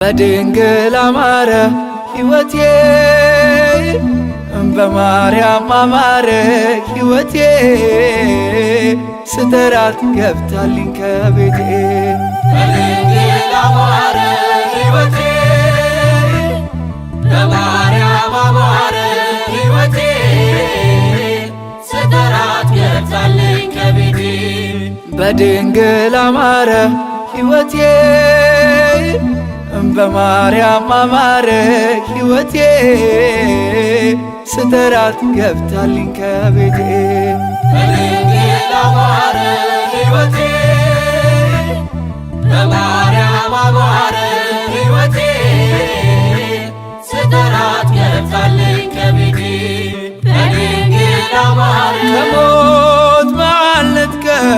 በድንግል አማረ ሕይወቴ በማርያም አማረ ሕይወቴ ስጠራት ገብታልኝ ከቤቴ በድንግል አማረ ሕይወቴ በማርያም አማረ ሕይወቴ ስጠራት ገብታልኝ ከቤቴ በድንግል አማረ ሕይወቴ በማርያም አማረ ሕይወቴ ስጠራት ገብታልኝ ከቤቴ በድንግል አማረ ሕይወቴ በማርያም አማረ ሕይወቴ ስጠራት ገብታልኝ ከቤቴ በድንግል አማረ ከሞት ባልነጥቀኝ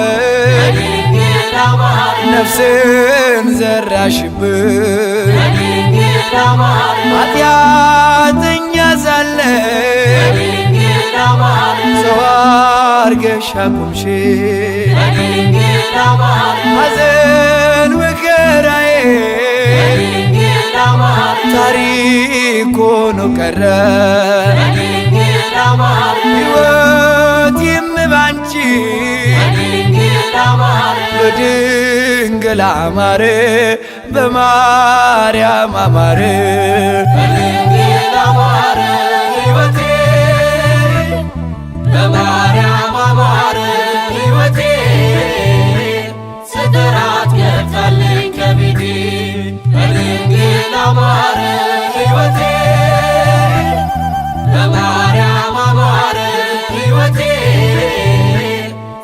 በድንግል አማረ ነፍስን ዘራሽብኝ በድንግል አማረ ኃጢአተኛ ሳለ በድንግል አማረ ሰው አርገሽ አቆምሽኝ በድንግል አማረ ሐዘን መከራዬ በድንግል አማረ ታሪክ ሆኖ ቀረ በድንግል አማረ ሕይወቴም ባንቺ በድንግል አማረ በድንግል አማረ በማርያም አማረ በድንግል አማረ ሕይወቴ በማርያም አማረ ሕይወቴ ስጠራት ገብታልኝ ከቤቴ በድንግል አማረ ሕይወቴ በማርያም አማረ ሕይወቴ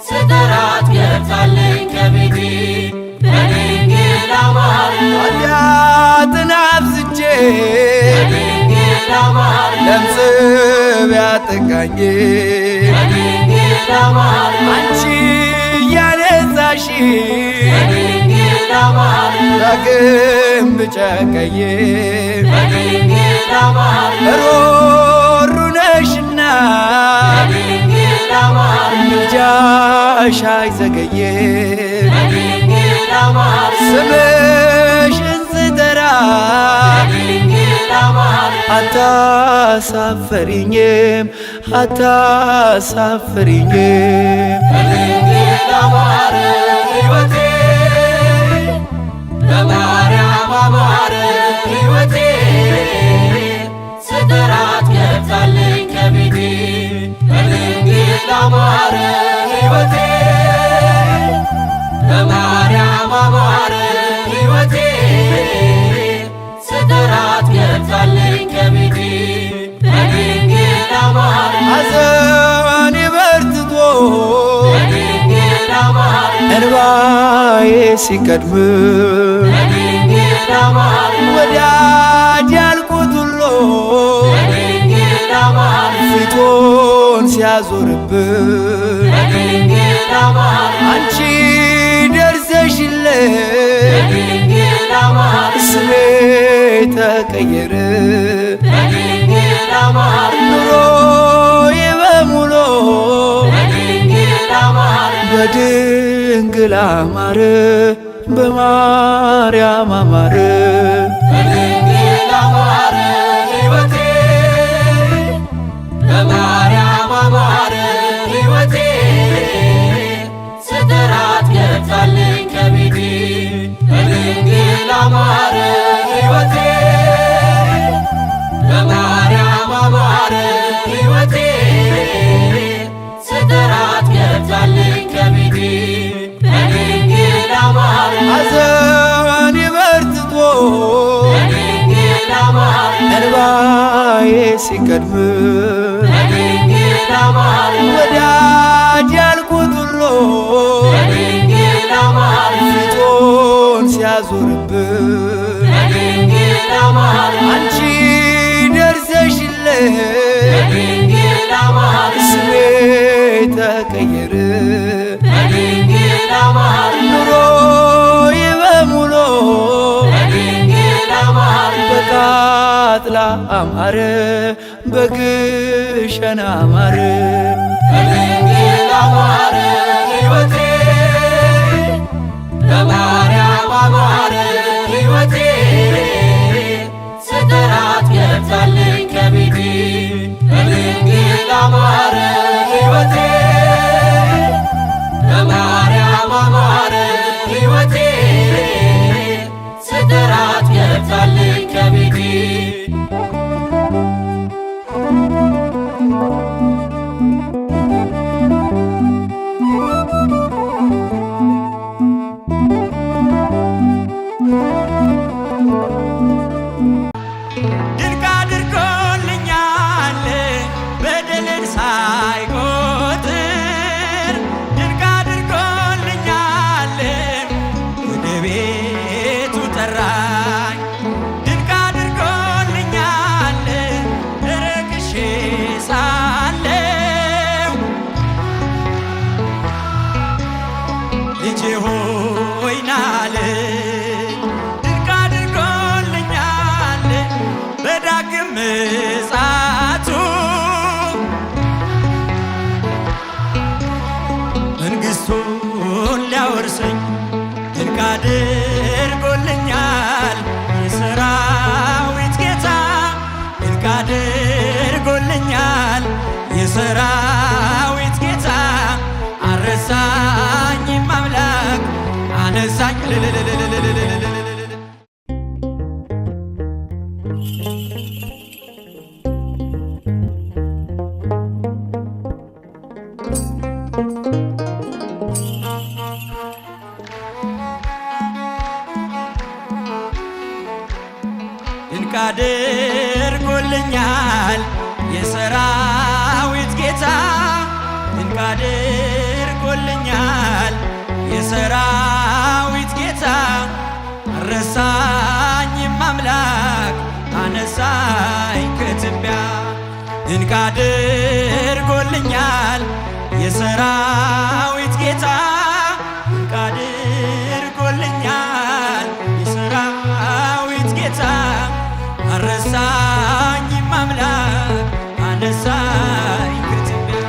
ስጠራት ገብታልኝ ከቤቴ በድንግል አማረ ኃጢአትን አብዝቼ በድንግል አማረ ለምጽ ቢያጠቃኝ በድንግል አማረ አንቺ ያነጻሽ በድንግል አማረ ዳግም ብጨቀኝ በድንግል አማረ ሮሩ ነሽና በድንግል አማረ ምልጃሽ አይዘገይም በድንግል አማረ ስምሽን ስጠራ በድንግል አማረ አታሳፍሪኝም አታሳፍሪኝም በድንግል አማረ ሕይወቴ በማርያም አማረ ሕይወቴ ስጠራት ገብታልኝ ከቤቴ በድንግል አማረ ሕይወቴ በማርያም አማረ ሕይወቴ ስጠራት ገብታልኝ ከቤቴ በድንግል አማረ ሐዘኔ በርትቶ በድንግል አማረ እንባዬ ሲቀድም በድንግል አማረ ወዳጅ ያልኩት ሁሉ በድንግል አማረ ፊቱን ሲያዞርብኝ በድንግል አማረ አንቺ ደርሰሽልኝ በድንግል አማረ ስሜ ተቀየረ በድንግል አማረ ኑሮዬ በሙሉ በድንግል አማረ በድንግል አማረ በማርያም አማረ በድንግል አማረ ሕይወቴ በማርያም አማረ ሕይወቴ ስጠራት ገብታልኝ ከቤቴ በድንግል አማረ ሕይወቴ በማርያም አማረ ሕይወቴ ስጠራት ገብታልኝ ከቤቴ በድንግል አማረ ሐዘኔ በርትቶ በድንግል አማረ እንባዬ ሲቀድም በድንግል አማረ ወዳጅ ያልኩት ሁሉ በድንግል አማረ ፊቱን ሲያዞርብኝ በድንግል አማረ አንቺ ደርሰሽልኝ በድንግል አማረ ስሜ ተቀየረ በድንግል አማረ ኑሮዬ በሙሉ በድንግል አማረ በቃጥላ አማረ በግሸን አማረ በድንግል አማረ ሕይወቴ በማርያም አማረ ሕይወቴ መጣልኝ ከቤቴ ድንቅ አድርጎልኛል በደልን ሳይቆጥር ድንቅ አድርጎልኛል ወደ ቤቱ ጠራኝ ድንቅ አድርጎልኛል ረክሼ ሳለሁ ልጄ ሆይ ናለኝ ድንቅ አድርጎልኛል በዳግም ምጽአቱ መንግሥቱን ሊያወርሰኝ ድንቅ አድርጎልኛል የሰራዊት ጌታ ድንቅ አድርጎልኛል የሰራዊት ጌታ አልረሳኝም አምላክ አነሳኝ ድንቅ አድርጎልኛል የሰራዊት ጌታ ድንቅ አድርጎልኛል የሰራዊት ጌታ አልረሳኝም አምላክ አነሳኝ ከትቢያ ድንቅ አድርጎልኛል የሰራዊት ጌታ ድንቅ አድርጎልኛል የሰራዊት ጌታ አልረሳኝም አምላክ አነሳኝ ከትቢያ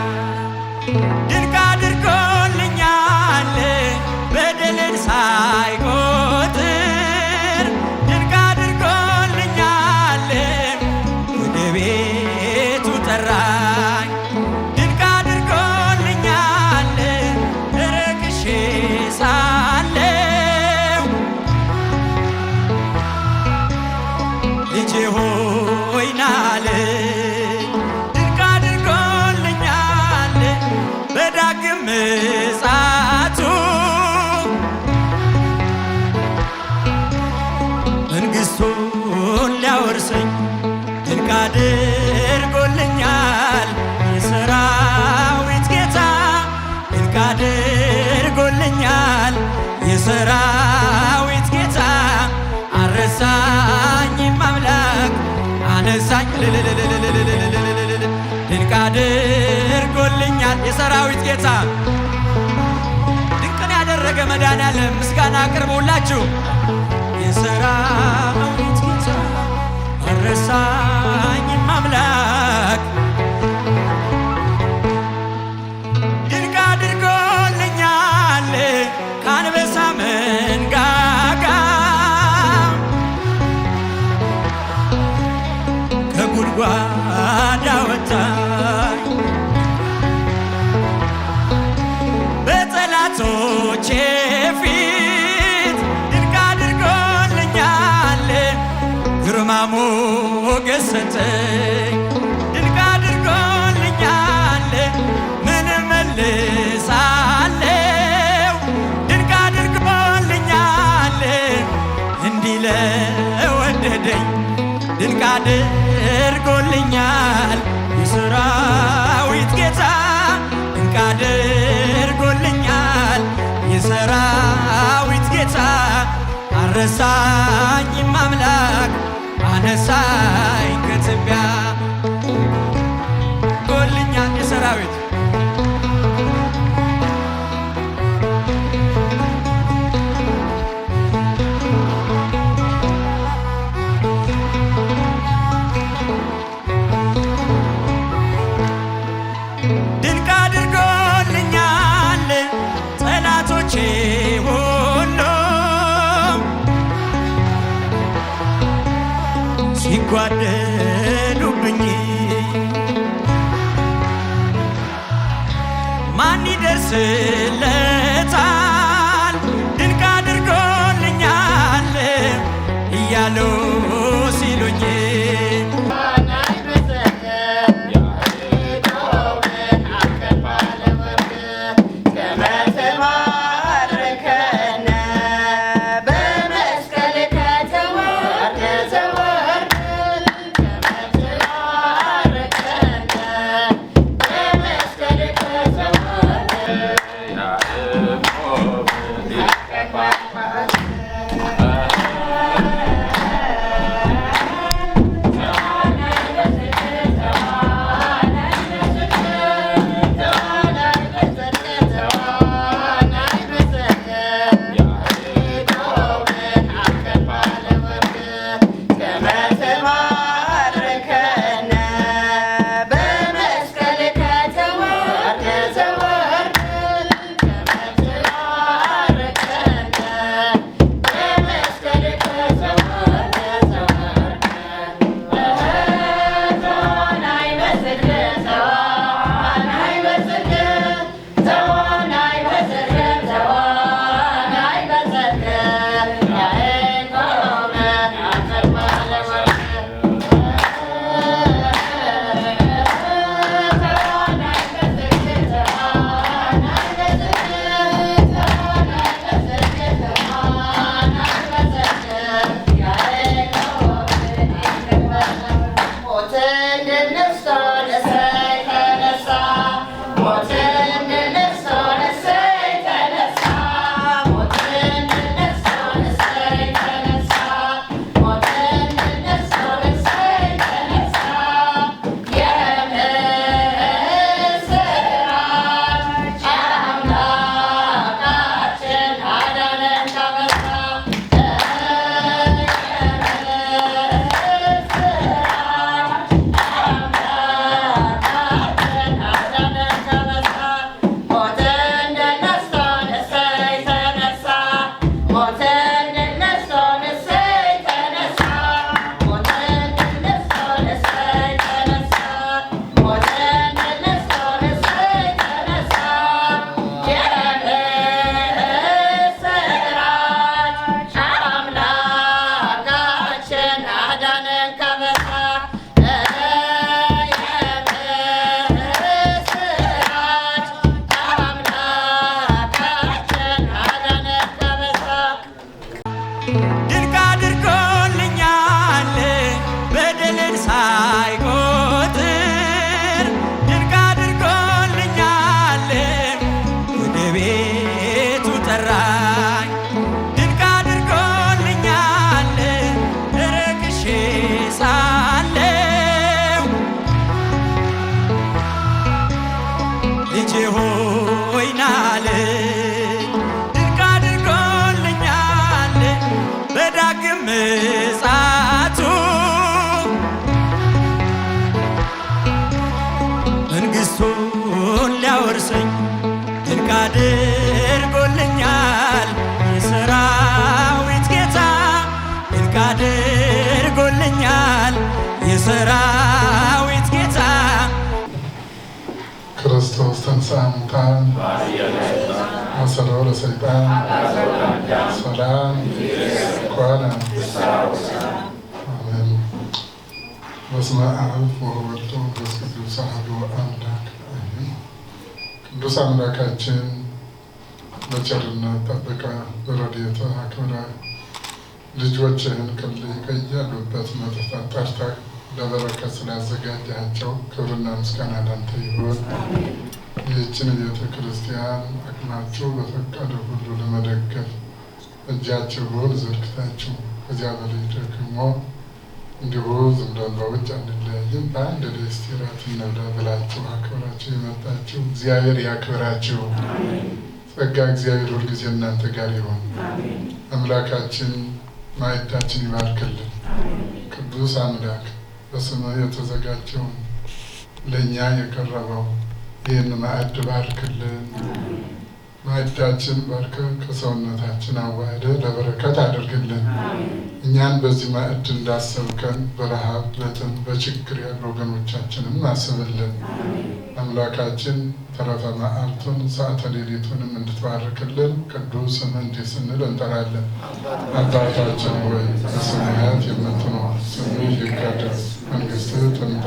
ድንቅ አድርጎልኛል በደልን ሳይቆጥር ድንቅ አድርጎልኛል ወደ ቤቱ ጠራኝ ድንቅ አድርጎልኛል ረክሼ ሳለሁ ልጄ ሆይ ናለኝ ድንቅ አድርጎልኛል በዳግም ምጽአቱ መንግሥቱን ሊያወርሰኝ ድንቅ አድርጎልኛል የሰራዊት ጌታ ድንቅ አድርጎልኛል የሰራዊት ጌታ አልረሳኝም አምላክ አነሳኝ ድንቅ አድርጎልኛል የሰራዊት ጌታ ድንቅን ያደረገ መድኃኔዓለም ምስጋና አቅርቡላችሁ የሰራዊት ጌታ አልረሳኝም አምላክ ድንቅ አድርጎልኛል ከአንበሳ መንጋጋ ከጉድጓድ አወጣኝ በጠላቶቼ ፊት ድንቅ አድርጎልኛል ግርማ ሞገስ ሰጠኝ ድንቅ አድርጎልኛል ምን እመልሳለሁ ድንቅ አድርጎልኛል እንዲህ ለወደደኝ ድንቅ አድርጎልኛል የሰራዊት ጌታ ድንቅ አድርጎልኛል የሰራዊት ጌታ አልረሳኝም አምላክ አነሳኝ ከትቢያ ጎልኛል የሰራዊት ድንቅ አድርጎልኛል ጠላቶቼ ሁሉ ሲጓደሉብኝ ማን ይደርስለታል ድንቅ አድርጎልኛል እያሉ አድርጎልኛል የሰራዊት ጌታ ድንቅ አድርጎልኛል የሰራዊት ጌታ። ክርስቶስ ተንሥአ እሙታን አሰሮ ለሰይጣን ሰላም ኮነ። አሜን። በስመ አብ ወወልድ ወመንፈስ ቅዱስ አሐዱ አምላክ አሜን። ቅዱስ አምላካችን በቸርነት ጠብቀህ በረድኤትህ አክብረህ ልጆችህን ከያሉበት መጥተህ ጠርተህ ለበረከት ስላዘጋጃቸው ክብርና ምስጋና ላንተ ይሁን። ይህችን ቤተ ክርስቲያን አቅማችሁ በፈቀደ ሁሉ ለመደገፍ እጃችሁን ዘርግታችሁ ከዚያ በላይ ደግሞ እንዲሁ ዝም ብለን በውጭ አንለያይም በአንድ ደስቲ ራት እንብላ ብላችሁ አክብራችሁ የመጣችሁ እግዚአብሔር ያክብራችሁ። ጸጋ እግዚአብሔር ሁልጊዜ እናንተ ጋር ይሁን። አምላካችን ማዕዳችን ይባርክልን። ቅዱስ አምላክ በስምህ የተዘጋጀውን ለእኛ የቀረበው ይህን ማዕድ ባርክልን። ማዕዳችን ባርከህ ከሰውነታችን አዋህደህ ለበረከት አድርግልን። እኛን በዚህ ማዕድ እንዳሰብከን በረሃብ በጥም በችግር ያሉ ወገኖቻችንም አስብልን። አምላካችን ተረፈ መዓልቱን ሰዓተ ሌሊቱንም እንድትባርክልን ቅዱስ ስምህ እንዲህ ስንል እንጠራለን። አባታችን ሆይ በሰማያት የምትኖር ስምህ ይቀደስ፣ መንግሥትህ ትምጣ፣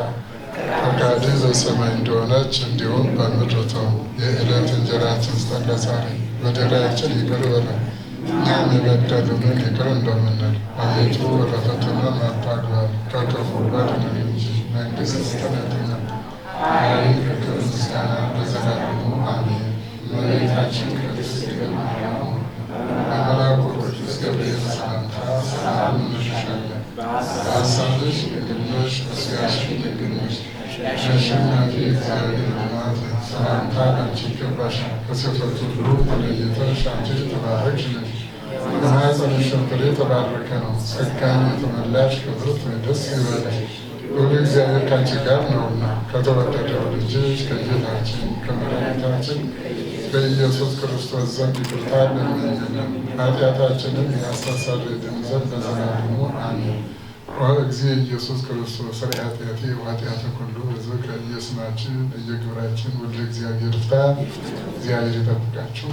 ፈቃድህ በሰማይ እንደሆነች እንዲሁም በምድር ትሁን። የዕለት እንጀራችንን ስጠን ዛሬ፣ በደላችንን ይቅር በለን እኛም የበደሉንን ይቅር እንደምንል። አቤቱ ወደ ፈተና አታግባን ከክፉ አድነን እንጂ መንግሥት ያንተ ናት፣ ኃይል፣ ክብር፣ ምስጋና ለዘላለሙ አሜን። እመቤታችን ቅድስት ድንግል ማርያም በመልአኩ ቅዱስ ገብርኤል ሰላምታ ሰላም እንልሻለን። በሐሳብሽ ድንግል ነሽ፣ በሥጋሽም ድንግል ነሽ። አሸናፊ እግዚአብሔር እናት ሰላምታ አንቺ ይገባሻል። ከሴቶች ሁሉ ተለይተሽ አንቺ የተባረክሽ ነሽ፣ የማኅፀንሽ ፍሬ የተባረከ ነው። ጸጋን የተመላሽ ክብርት ሆይ ደስ ይበልሽ፣ ልዑል እግዚአብሔር ከአንቺ ጋር ነውና ከተወደደው ልጅሽ ከጌታችን ከመድኃኒታችን በኢየሱስ ክርስቶስ ዘንድ ይቅርታ ለምኝልን ኃጢአታችንን ያስተሰርይልን ዘንድ ለዘላለሙ አሜን። ወእግዚእ ኢየሱስ ክርስቶስ ኃጢአቴ ወኃጢአተ ኩሉ ሕዝብ ከየስማችን በየግብራችን ወደ እግዚአብሔር ፍታ። እግዚአብሔር ይጠብቃችሁ።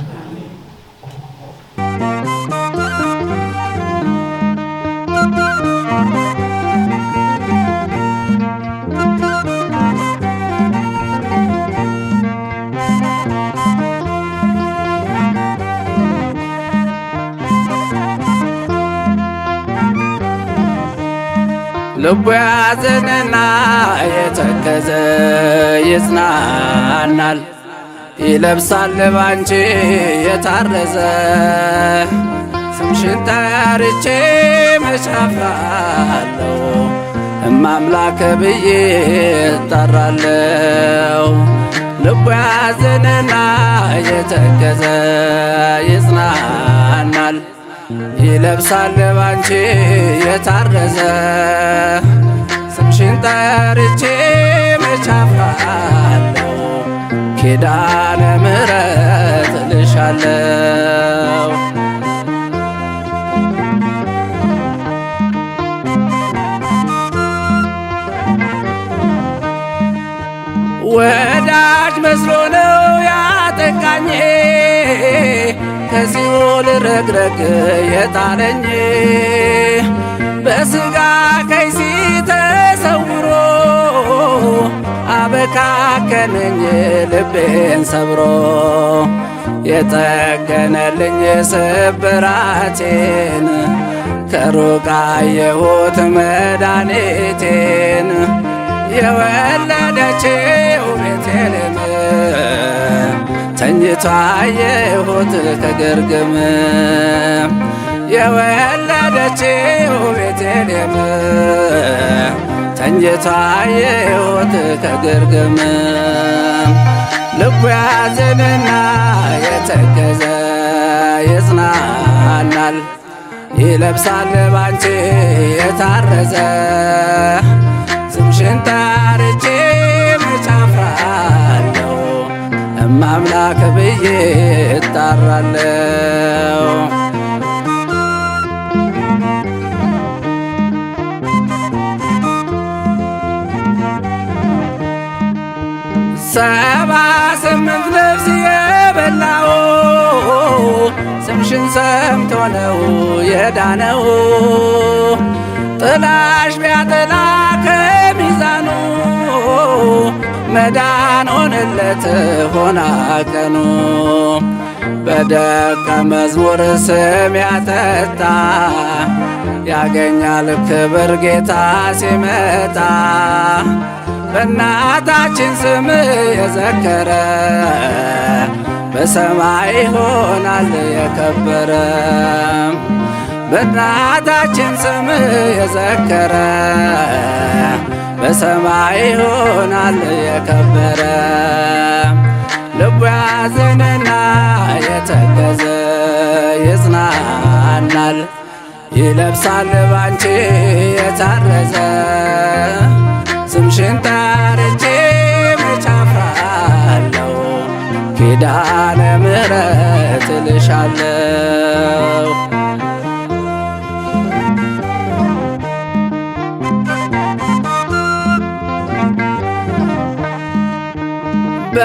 ልቡ ያዘነና የተከዘ ይጽናናል፣ ይለብሳል ባንቺ የታረዘ። ስምሽን ጠርቼ መች አፍራለሁ፣ እማምላክ ብዬ እጠራለሁ። ልቡ ያዘነና የተከዘ ይጽናናል፣ ይለብሳል ባንቺ የታረዘ። ስምሽን ጠርቼ መች አፍራለሁ፣ ኪዳነ ምሕረት እልሻለሁ። ወዳጅ መስሎ ነው ያጠቃኝ፣ ከሲኦል ረግረግ የጣለኝ። በሥጋ ከይሲ ተሰውሮ አበካከነኝ ልቤን ሰብሮ። የጠገነልኝ ስብራቴን ከሩቅ አየሁት መድኃኒቴን። የወለደችው ቤቴልሔም ተኝቶ አየሁት ከግርግም። የወለደችው ቤቴልሔም ተኝቶ አየሁት ከግርግም። ልቡ ያዘነና የተከዘ ይጽናናል፣ ይለብሳል ባንቺ የታረዘ። ስምሽን ጠርቼ መች አፍራለሁ፣ እማምላክ ብዬ እጠራለሁ። ሰባ ስምንት ነፍስ የበላው ስምሽን ሰምቶ ነው የዳነው። ጥላሽ ቢያጠላ ከሚዛኑ መዳን ሆነለት ሆና ቀኑ። በደቀ መዝሙር ስም ያጠጣ ያገኛል ክብር ጌታ ሲመጣ። በእናታችን ስም የዘከረ በሰማይ ይሆናል የከበረ። በእናታችን ስም የዘከረ በሰማይ ይሆናል የከበረ። ልቡ ያዘነና የተከዘ ይጽናናል፣ ይለብሳል ባንቺ የታረዘ። ስምሽን ጠርቼ መች አፍራለሁ፣ ኪዳነ ምሕረት እልሻለሁ።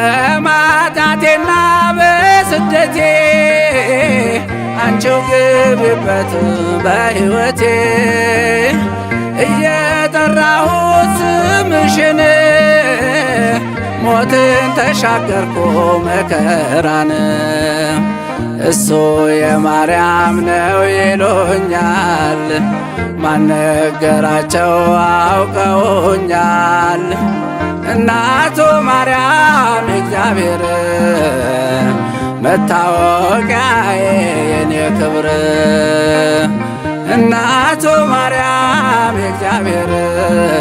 በማጣቴና በስደቴ አንቺው ግቢበት በሕይወቴ። እየጠራሁት ስምሽን ሞትን ተሻገርኩ መከራን። እሱ የማርያም ነው ይሉኛል፣ ማነገራቸው አውቀውኛል። እናቱ ማርያም እግዚአብሔር መታወቂያዬ የኔ ክብር፣ እናቱ ማርያም እግዚአብሔር።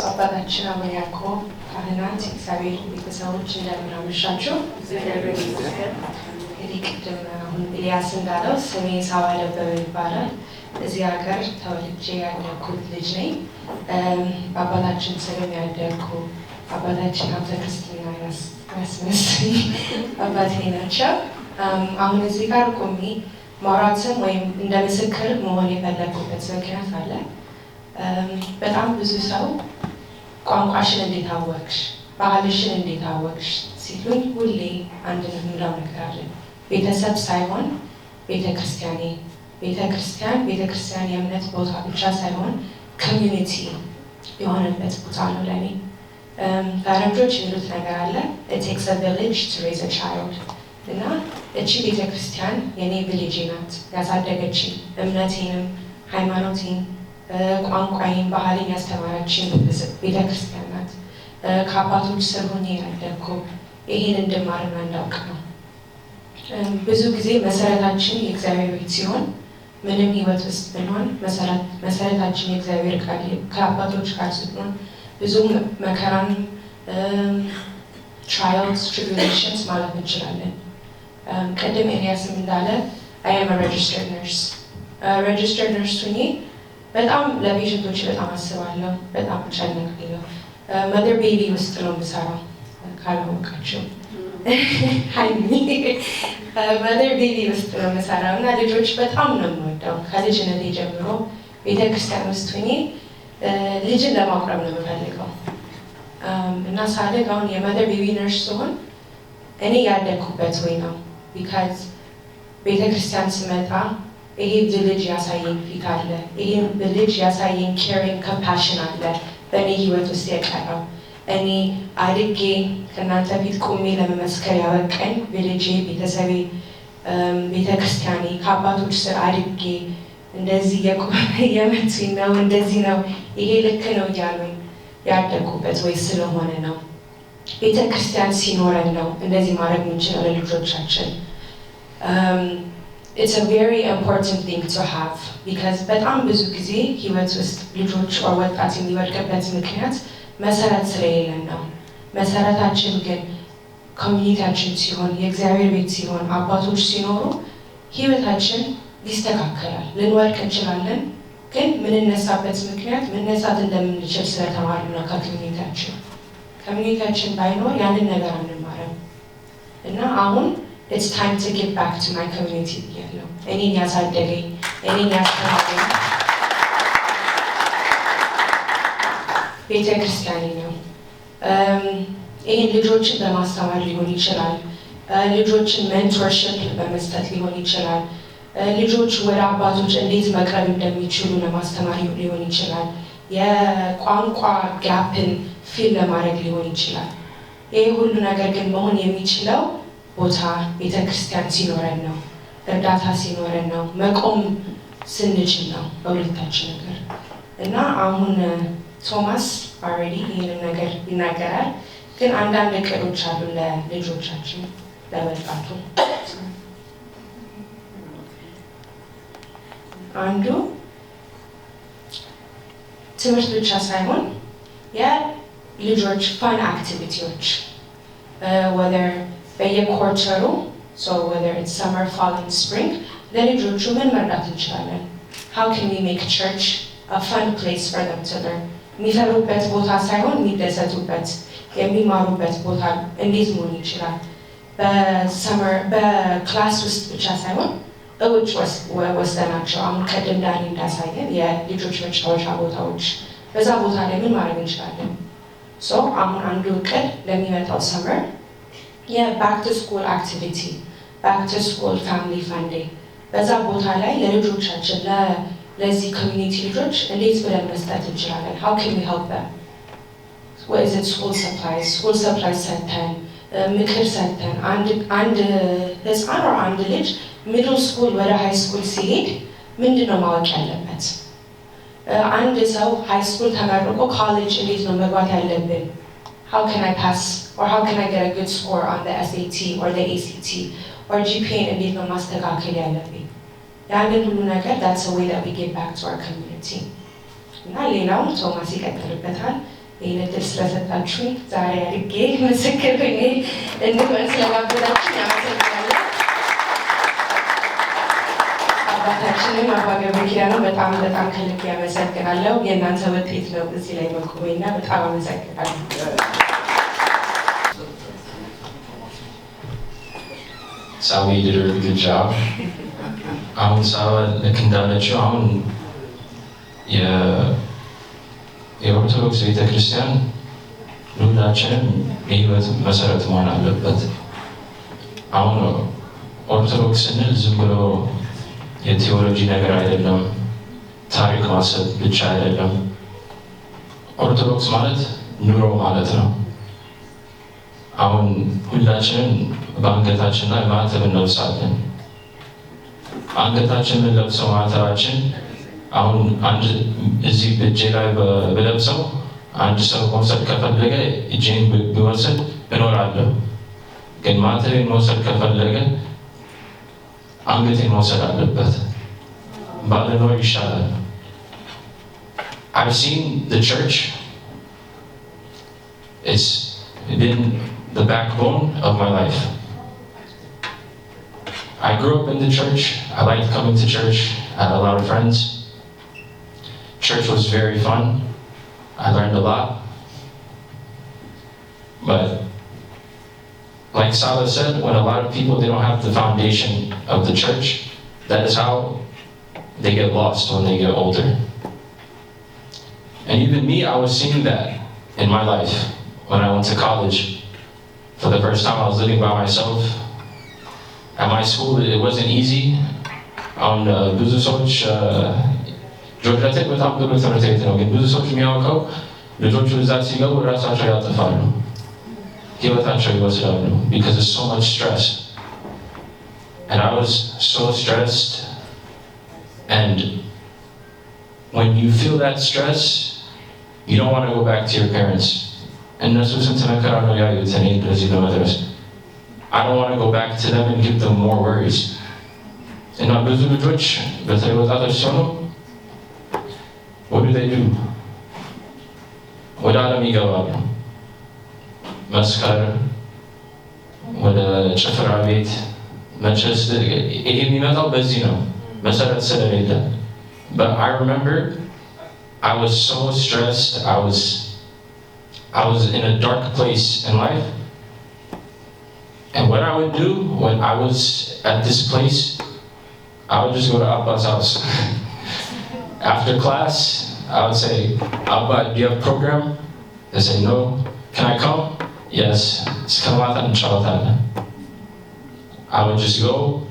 አባታችን አቡነ ያዕቆብ ካህናት፣ እግዚአብሔር ቤተሰቦች እንደምን አመሻችሁ። እንግዲህ ቅድም አሁን ኤልያስ እንዳለው ስሜ ሳባ ደበበ ይባላል። እዚህ ሀገር ተወልጄ ያደግኩት ልጅ ነኝ። በአባታችን ስም ያደግኩ አባታችን ሀብተ ክርስትና ያስመስኝ አባቴ ናቸው። አሁን እዚህ ጋር ቆሜ ማውራትም ወይም እንደ ምስክር መሆን የፈለግኩበት ምክንያት አለ። በጣም ብዙ ሰው ቋንቋሽን እንዴት አወቅሽ፣ ባህልሽን እንዴት አወቅሽ ሲሉኝ ሁሌ አንድ የምለው ነገር አለ። ቤተሰብ ሳይሆን ቤተክርስቲያኔ፣ ቤተክርስቲያን የእምነት ቦታ ብቻ ሳይሆን ኮሚዩኒቲ የሆነበት ቦታ ነው ለእኔ። ፈረንጆች የሚሉት ነገር አለ it takes a village to raise a child እና እቺ ቤተክርስቲያን የኔ ቪሌጅ ናት፣ ያሳደገችኝ እምነቴንም ሃይማኖቴን ቋንቋዬን ባህሌን ያስተማረችኝ ቤተክርስቲያን ናት። ከአባቶች ስር ሆኜ ያደግኩ ይሄን እንድማርና እንዳውቅ ነው። ብዙ ጊዜ መሰረታችን የእግዚአብሔር ቤት ሲሆን ምንም ህይወት ውስጥ ብንሆን መሰረታችን የእግዚአብሔር ቃል ከአባቶች ጋር ስትሆን ብዙ መከራን trials, tribulations ማለት እንችላለን። ቅድም ኤልያስም እንዳለ I am a registered nurse. registered nurse ሆኜ በጣም ለፔሸንቶች በጣም አስባለሁ፣ በጣም እጨነቃለሁ። መደር ቤቢ ውስጥ ነው የምሰራው ካላወቃችሁ መደር ቤቢ ውስጥ ነው የምሰራው እና ልጆች በጣም ነው የምወደው። ከልጅነቴ ጀምሮ ቤተክርስቲያን ውስጥ ሆኜ ልጅን ለማቁረብ ነው የምፈልገው እና ሳደግ አሁን የመደር ቤቢ ነርስ ሲሆን እኔ ያደግኩበት ወይ ነው። ቢካዝ ቤተክርስቲያን ስመጣ ይሄ ልጅ ያሳየኝ ፊት አለ፣ ይሄ ልጅ ያሳየኝ ኬሪንግ ኮምፓሽን አለ በእኔ ህይወት ውስጥ የቀረው። እኔ አድጌ ከእናንተ ፊት ቆሜ ለመመስከር ያበቃኝ ልጄ፣ ቤተሰቤ፣ ቤተክርስቲያኔ ከአባቶች ስር አድጌ እንደዚህ የመቱኝ ነው እንደዚህ ነው ይሄ ልክ ነው እያሉኝ ያደግኩበት ወይ ስለሆነ ነው። ቤተክርስቲያን ሲኖረን ነው እንደዚህ ማድረግ የምንችለው ለልጆቻችን። It's a very important thing to have because በጣም ብዙ ጊዜ ህይወት ውስጥ ልጆች ወጣት የሚወድቅበት ምክንያት መሰረት ስለሌለን ነው። መሰረታችን ግን ኮሚኒቲያችን ሲሆን፣ የእግዚአብሔር ቤት ሲሆን፣ አባቶች ሲኖሩ ህይወታችን ይስተካከላል። ልንወድቅ እንችላለን፣ ግን ምንነሳበት ምክንያት መነሳት እንደምንችል ስለተማሩ ነው። ኮሚኒቲያችን ባይኖር ያንን ነገር አንማርም እና አሁን it's time to give back to my community ብያለሁ። እኔን ያሳደገኝ እኔን ያስተማረኝ ቤተክርስቲያኔ ነው። ይህን ልጆችን በማስተማር ሊሆን ይችላል፣ ልጆችን ሜንቶርሽፕ በመስጠት ሊሆን ይችላል፣ ልጆች ወደ አባቶች እንዴት መቅረብ እንደሚችሉ ለማስተማር ሊሆን ይችላል፣ የቋንቋ ጋፕን ፊል ለማድረግ ሊሆን ይችላል። ይህ ሁሉ ነገር ግን መሆን የሚችለው ቦታ ቤተክርስቲያን ሲኖረን ነው፣ እርዳታ ሲኖረን ነው፣ መቆም ስንችል ነው በሁለታችን ነገር እና አሁን ቶማስ ኦልሬዲ ይህንን ነገር ይናገራል። ግን አንዳንድ እቅዶች አሉ ለልጆቻችን ለወጣቱ። አንዱ ትምህርት ብቻ ሳይሆን የልጆች ፋን አክቲቪቲዎች whether በየኳርተሩ so whether it's summer, fall and spring ለልጆቹ ምን መርዳት እንችላለን? How can we make church a fun place for them to learn? የሚፈሩበት ቦታ ሳይሆን የሚደሰቱበት የሚማሩበት ቦታ እንዴት መሆን ይችላል? በሰመር በክላስ ውስጥ ብቻ ሳይሆን እውጭ ወስደናቸው አሁን ቀደም ዳኒ እንዳሳየን የልጆች መጫወቻ ቦታዎች በዛ ቦታ ላይ ምን ማድረግ እንችላለን? አሁን አንዱ እቅድ ለሚመጣው ሰመር የባክ ቱ ስኩል አክቲቪቲ ባክ ቱ ስኩል ፋሚሊ ፋን ዴይ በዛ ቦታ ላይ ለልጆቻችን ለዚህ ኮሚኒቲ ልጆች እንዴት ብለን መስጠት እንችላለን? How can we help them? What is it? School supplies ሰጥተን ምክር ሰጥተን አንድ ህፃን አንድ ልጅ ሚድል ስኩል ወደ ሃይ ስኩል ሲሄድ ምንድን ነው ማወቅ ያለበት? አንድ ሰው ሃይ ስኩል ተመርቆ ኮሌጅ እንዴት ነው መግባት ያለብን? How can I pass or how can I get a good score on the SAT or the ACT or GPA እንዴት ነው ማስተካከል ያለብኝ? ያንን ሁሉ ነገር that's a way that we give back to our community. እና ሌላው ቶማስ ይቀጥልበታል። ይህን እድል ስለሰጣችሁኝ ዛሬ አድርጌ ምስክር ሆኜ እንድሆን ስለጋበዛችሁኝ አመሰግናለሁ። አባታችንም አባ ገብረ ኪዳኑ በጣም ከልብ ያመሰግናለሁ። የእናንተ ውጤት ነው እዚህ ላይ መቆሜና በጣም አመሰግናለሁ። ሳዊ did a good job. አሁን ሳዋ ልክ እንዳለችው አሁን የኦርቶዶክስ ቤተክርስቲያን ሁላችንም የህይወት መሰረት መሆን አለበት። አሁን ኦርቶዶክስ ስንል ዝም ብሎ የቴዎሎጂ ነገር አይደለም፣ ታሪክ ማሰብ ብቻ አይደለም። ኦርቶዶክስ ማለት ኑሮ ማለት ነው። አሁን ሁላችንም በአንገታችን ላይ ማተብ እንለብሳለን። አንገታችን የምንለብሰው ማተባችን አሁን አንድ እዚህ እጄ ላይ ብለብሰው አንድ ሰው መውሰድ ከፈለገ እጄን ቢወስድ እኖራለሁ። ግን ማተቤን መውሰድ ከፈለገ አንገቴን መውሰድ አለበት። ባለኖር ይሻላል። I've seen the church. It's been the backbone of my life. I grew up in the church. I liked coming to church. I had a lot of friends. Church was very fun. I learned a lot. But like Sala said, when a lot of people, they don't have the foundation of the church, that is how they get lost when they get older. And even me, I was seeing that in my life when I went to college. For the first time, I was living by myself. At my school, it wasn't easy. On ብዙ ሰዎች ጆርጂያ ቴክ በጣም ጥሩ ትምህርት ቤት ነው፣ ግን ብዙ ሰዎች የሚያውቀው ልጆቹ እዛ ሲገቡ ራሳቸው ያጠፋሉ፣ ህይወታቸው ይወስዳሉ because there's so much stress. And I was so stressed. And when you feel that stress, you don't want to go back to your parents. እነሱ ስንት መከራ ነው ያዩት እኔ እንደዚህ ለመድረስ። I don't want to go back to them and give them more worries. እና ብዙ ልጆች በተለይ ወጣቶች ሲሆኑ what do they do? ወደ ዓለም ይገባሉ። መስከር፣ ወደ ጭፈራ ቤት መጨስ። ይሄ የሚመጣው በዚህ ነው፣ መሰረት ስለሌለ። But I remember I was so stressed. I was in a dark place in life. And what I would do when I was at this place, I would just go to Abba's house. After class, I would say, Abba, do you have a program? They say, no. Can I come? Yes. I would just go.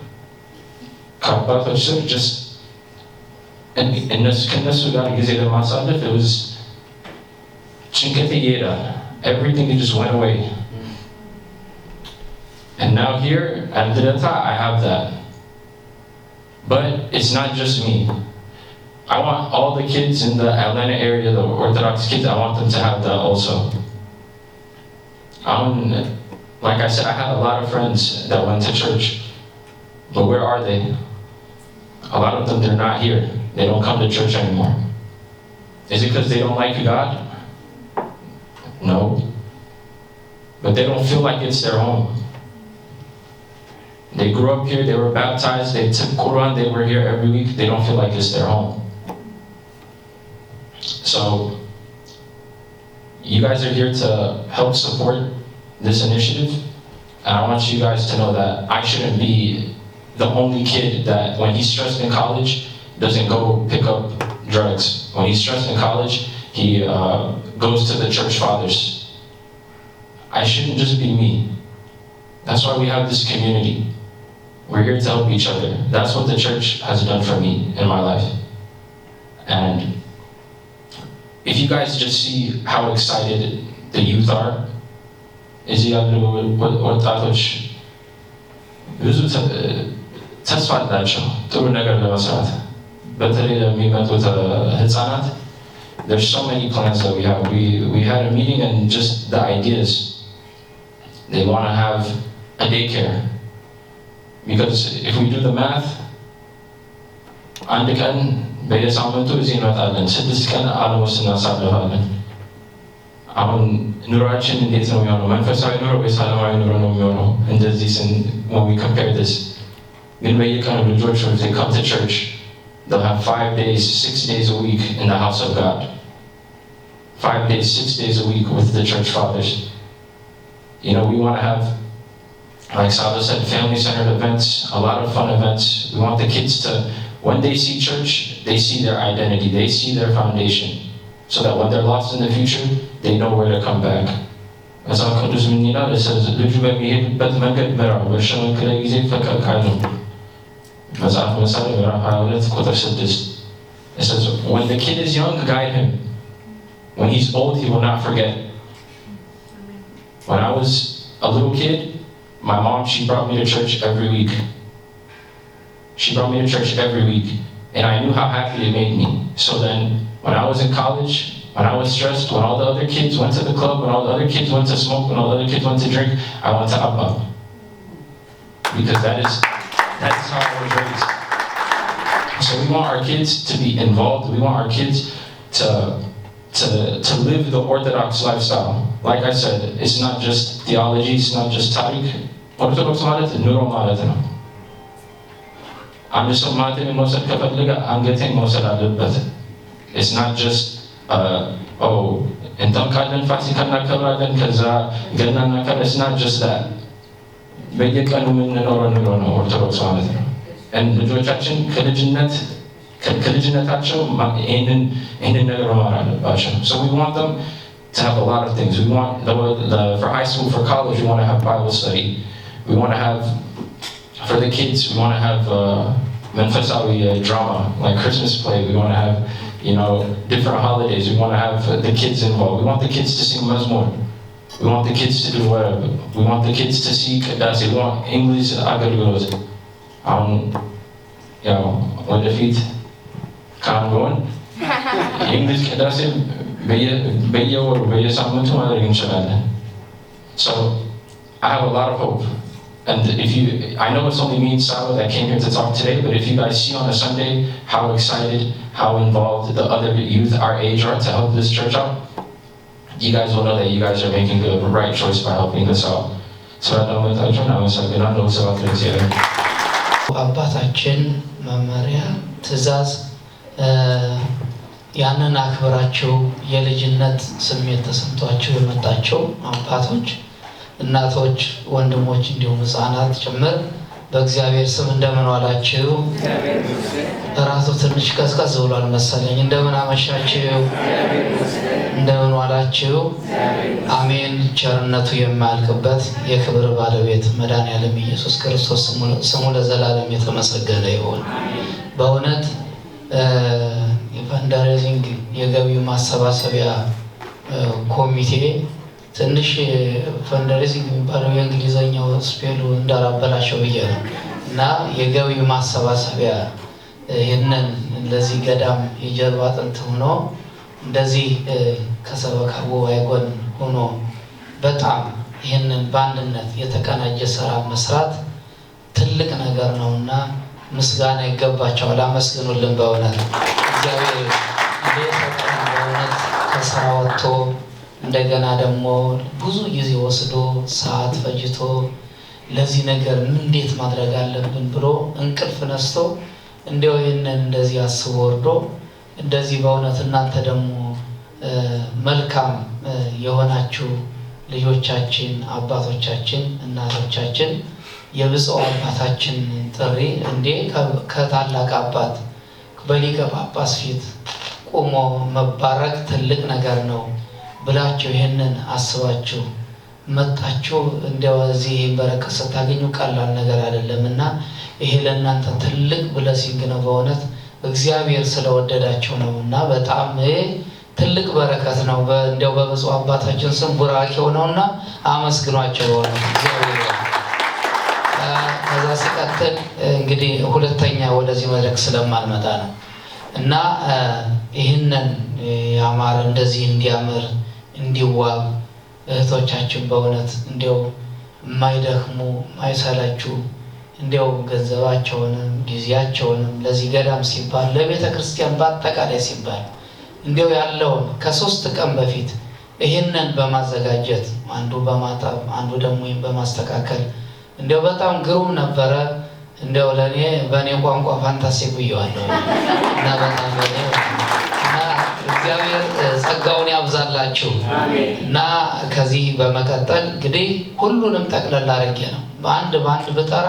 Just ከነሱ ጋር ጊዜ ለማሳለፍ it was ጭንቀት ይሄዳል. Everything just went away. And now here at Dilata, I have that. But it's not just me. I want all the kids in the Atlanta area, the Orthodox kids, I want them to have that also. Like I said, I had a lot of friends that went to church. But where are they? A lot of them, they're not here. They don't come to church anymore. Is it because they don't like God? No. But they don't feel like it's their home. They grew up here, they were baptized, they took Quran, they were here every week. They don't feel like it's their home. So, you guys are here to help support this initiative. And I want you guys to know that I shouldn't be the only kid that when he's stressed in college, doesn't go pick up drugs. When he's stressed in college, he goes to the church fathers. I shouldn't just be me. That's why we have this community. We're here to help each other. That's what the church has done for me in my life. And if you guys just see how excited the youth are, ተስፋ አላቸው ጥሩ ነገር ለመስራት በተለይ ለሚመጡት ህፃናት. There's so many plans that we have. We had a meeting and just the ideas. They want to have a daycare. Because if we do the math, አንድ ቀን በየሳምንቱ እዚህ እንመጣለን 6 ቀን አለሞስ እናሳልፋለን. አሁን ኑሯችን እንዴት ነው የሚሆነው? መንፈሳዊ ኑሮ ወይስ ዓለማዊ ኑሮ ነው የሚሆነው? እንደዚህ when we compare this, ግን በየቀኑ ልጆች if they come to church, they'll have 5 days, 6 days a week in the house of God. 5 days, 6 days a week with the church fathers. You know, we want to have, like Saba said, family-centered events, a lot of fun events. We want the kids to, when they see church, they see their identity, they see their foundation, so that when they're lost in the future, they know where to come back. መጽሐፍ ቅዱስ ምን ይላል? ልጁ በሚሄድበት መንገድ ምራው በሸመገለ ጊዜ ፈቀቅ አይልም። መጽሐፍ ምሳሌ ምዕራፍ 22 ቁጥር 6. It says, when the kid is young, guide him. When he's old, he will not forget. When I was a little kid, my mom, she brought me to church every week. She brought me to church every week, and I knew how happy it made me. So then, when I was in college, when I was stressed, when all the other kids went to the club, when all the other kids went to smoke, when all the other kids went to drink, I went to Abba. Because that is how I was raised. So we want our kids to be involved. We want our kids to live the Orthodox lifestyle. Like I said, it's not just theology, it's not just tariq. Orthodox ማለት ኑሮ ማለት ነው. አንድ ሰው ማለትን መውሰድ ከፈለገ አንገቴን መውሰድ አለበት. It's not just እንጠምቃለን ፋሲካ እናከብራለን ከዛ ገና እናከብራለን. It's not just that. በየቀኑ የምንኖረው ኑሮ ነው ኦርቶዶክስ ማለት ነው. ልጆቻችን ከልጅነታቸው ይህንን ነገር መማር አለባቸው. So we want them to have a lot of things. We want for high school, for college, we want to have Bible study. We want to have, for the kids, we want to have መንፈሳዊ drama like Christmas play. We want to have, you know, different holidays. We want to have the kids involved. We want the kids to sing Mazmur. We want the kids to do whatever. We want the kids to see Qadasi. We want English agargolos. ወደፊት ካንጎን English Qadasi በየወሩ በየሳምንቱ ማድረግ እንችላለን. So I have a lot of hope. And I know it's only me and Saba that came here to talk today, but if you guys see on a Sunday how excited, how involved the other youth our age are to help this church out, you guys will know that you guys are making the right choice by helping us out. So I don't know if አባታችን መመሪያ ትእዛዝ ያንን አክብራችሁ የልጅነት ስሜት ተሰምቷችሁ የመጣችሁ አባቶች፣ እናቶች፣ ወንድሞች እንዲሁም ህፃናት ጭምር በእግዚአብሔር ስም እንደምን ዋላችሁ? እራሱ ትንሽ ቀዝቀዝ ብሏል መሰለኝ። እንደምን አመሻችሁ? እንደምን ዋላችሁ? አሜን። ቸርነቱ የማያልቅበት የክብር ባለቤት መድኃኔዓለም ኢየሱስ ክርስቶስ ስሙ ለዘላለም የተመሰገነ ይሁን። በእውነት የፈንድሬዚንግ የገቢ ማሰባሰቢያ ኮሚቴ ትንሽ ፈንድሬዚንግ የሚባለው የእንግሊዘኛው ስፔሉ እንዳላበላሸው ብዬ ነው እና የገቢ ማሰባሰቢያ ይህንን ለዚህ ገዳም የጀርባ አጥንት ሆኖ እንደዚህ ከሰበካ ጉባኤ ጎን ሆኖ በጣም ይህንን በአንድነት የተቀናጀ ስራ መስራት ትልቅ ነገር ነውና ምስጋና ይገባቸዋል። አመስግኑልን። በእውነት እግዚአብሔር በእውነት ከስራ ወጥቶ እንደገና ደግሞ ብዙ ጊዜ ወስዶ ሰዓት ፈጅቶ ለዚህ ነገር እንዴት ማድረግ አለብን ብሎ እንቅልፍ ነስቶ እንደው ይሄንን እንደዚህ አስቦ ወርዶ እንደዚህ በእውነት እናንተ ደግሞ መልካም የሆናችሁ ልጆቻችን፣ አባቶቻችን፣ እናቶቻችን የብፁዕ አባታችን ጥሪ እንዴ ከታላቅ አባት በሊቀ ጳጳስ ፊት ቆሞ መባረክ ትልቅ ነገር ነው ብላችሁ ይሄንን አስባችሁ መጣችሁ እንደው እዚህ በረከት ስታገኙ ቀላል ነገር አይደለምና ይሄ ለእናንተ ትልቅ ብለሲንግ ነው። በእውነት እግዚአብሔር ስለወደዳችሁ ነውና በጣም ትልቅ በረከት ነው። እንደው በብፁዕ አባታችን ስም ቡራኬው ነውና አመስግኗቸው። እግዚአብሔር ከዛ ሲቀጥል እንግዲህ ሁለተኛ ወደዚህ መድረክ ስለማልመጣ ነው እና ይህንን ያማረ እንደዚህ እንዲያምር እንዲዋብ እህቶቻችን በእውነት እንዲያው የማይደክሙ የማይሰለቹ እንዲያው ገንዘባቸውንም ጊዜያቸውንም ለዚህ ገዳም ሲባል ለቤተ ክርስቲያን በአጠቃላይ ሲባል እንዲያው ያለውን ከ3 ቀን በፊት ይህንን በማዘጋጀት አንዱ በማጣብ አንዱ ደግሞ በማስተካከል እንዲያው በጣም ግሩም ነበረ። እንዲያው ለኔ በኔ ቋንቋ ፋንታስቲክ ብየዋለሁ እና በጣም እና እግዚአብሔር ጸጋውን ያብዛላችሁ እና ከዚህ በመቀጠል እንግዲህ ሁሉንም ጠቅለል አድርጌ ነው በአንድ ብጠራ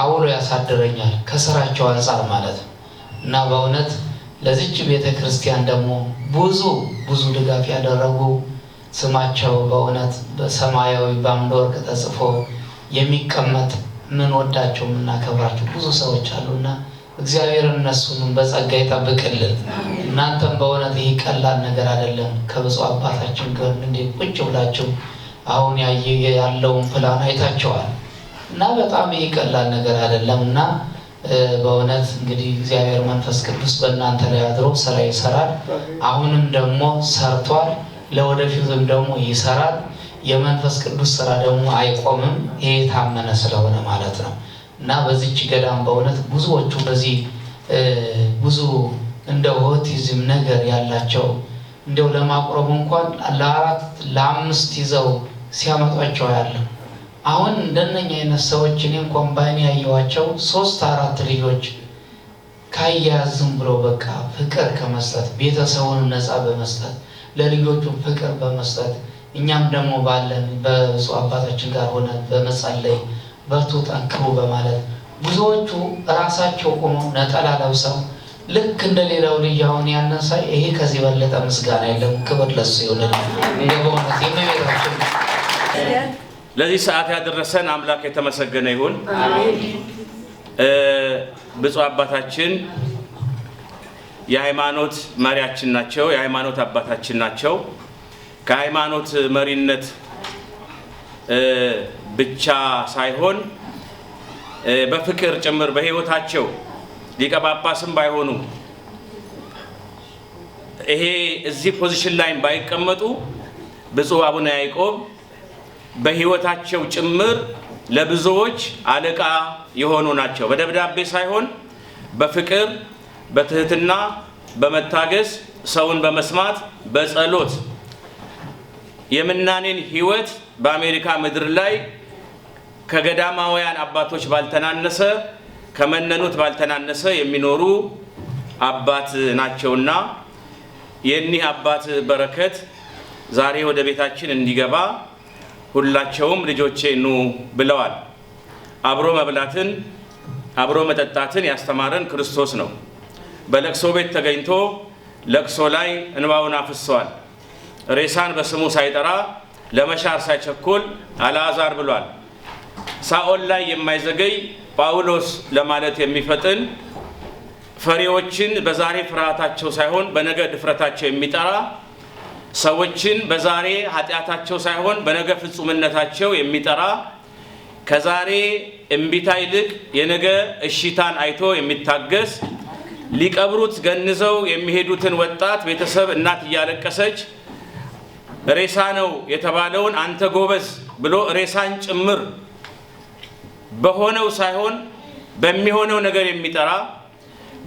አውሎ ያሳድረኛል ከስራቸው አንፃር ማለት ነው እና በእውነት ለዚች ቤተ ክርስቲያን ደግሞ ብዙ ድጋፍ ያደረጉ ስማቸው በእውነት በሰማያዊ በአምድ ወርቅ ተጽፎ የሚቀመጥ ምን ወዳቸው እና ከብራቸው ብዙ ሰዎች አሉና እግዚአብሔር እነሱንም በጸጋ ይጠብቅልን። እናንተም በእውነት ይሄ ቀላል ነገር አይደለም። ከብፁዕ አባታችን ጋር እንዴ ቁጭ ብላችሁ አሁን ያለውን ፕላን አይታችኋል እና በጣም ይሄ ቀላል ነገር አይደለምና በእውነት እንግዲህ እግዚአብሔር መንፈስ ቅዱስ በእናንተ ላይ አድሮ ስራ ይሰራል። አሁንም ደግሞ ሰርቷል፣ ለወደፊቱም ደግሞ ይሰራል። የመንፈስ ቅዱስ ስራ ደግሞ አይቆምም። ይሄ ታመነ ስለሆነ ማለት ነው እና በዚህች ገዳም በእውነት ብዙዎቹ በዚህ ብዙ እንደ ኦቲዝም ነገር ያላቸው እንደው ለማቅረብ እንኳን ለ4 ለ5 ይዘው ሲያመጧቸው ያለ አሁን እንደነኛ አይነት ሰዎች እኔ እንኳን ባይኔ ያየዋቸው 3-4 ልጆች ካያዝም ብሎ በቃ ፍቅር ከመስጠት ቤተሰቡን ነፃ በመስጠት ለልጆቹ ፍቅር በመስጠት እኛም ደግሞ ባለን በብፁዕ አባታችን ጋር ሆነን በመጸለይ በርቱ ጠንክሩ በማለት ብዙዎቹ ራሳቸው ቆመው ነጠላ ለብሰው ልክ እንደሌላው ልጅ አሁን ያነሳይ ይሄ ከዚህ በለጠ ምስጋና የለም። ክብር ለሱ ይሁን። እንደበእውነት የመቤታችን ለዚህ ሰዓት ያደረሰን አምላክ የተመሰገነ ይሁን። ብፁዕ አባታችን የሃይማኖት መሪያችን ናቸው፣ የሃይማኖት አባታችን ናቸው። ከሃይማኖት መሪነት ብቻ ሳይሆን በፍቅር ጭምር በህይወታቸው ሊቀ ጳጳስም ባይሆኑ ይሄ እዚህ ፖዚሽን ላይ ባይቀመጡ ብፁዕ አቡነ ያዕቆብ በህይወታቸው ጭምር ለብዙዎች አለቃ የሆኑ ናቸው። በደብዳቤ ሳይሆን በፍቅር በትህትና በመታገስ ሰውን በመስማት በጸሎት የምናኔን ህይወት በአሜሪካ ምድር ላይ ከገዳማውያን አባቶች ባልተናነሰ ከመነኑት ባልተናነሰ የሚኖሩ አባት ናቸውና የኒህ አባት በረከት ዛሬ ወደ ቤታችን እንዲገባ ሁላቸውም ልጆቼ ኑ ብለዋል። አብሮ መብላትን አብሮ መጠጣትን ያስተማረን ክርስቶስ ነው። በለቅሶ ቤት ተገኝቶ ለቅሶ ላይ እንባውን አፍሷል። ሬሳን በስሙ ሳይጠራ ለመሻር ሳይቸኮል አልዓዛር ብሏል። ሳኦል ላይ የማይዘገይ ጳውሎስ ለማለት የሚፈጥን ፈሪዎችን በዛሬ ፍርሃታቸው ሳይሆን በነገ ድፍረታቸው የሚጠራ ሰዎችን በዛሬ ኃጢአታቸው ሳይሆን በነገ ፍጹምነታቸው የሚጠራ ከዛሬ እምቢታ ይልቅ የነገ እሺታን አይቶ የሚታገስ ሊቀብሩት ገንዘው የሚሄዱትን ወጣት ቤተሰብ እናት እያለቀሰች ሬሳ ነው የተባለውን አንተ ጎበዝ ብሎ ሬሳን ጭምር በሆነው ሳይሆን በሚሆነው ነገር የሚጠራ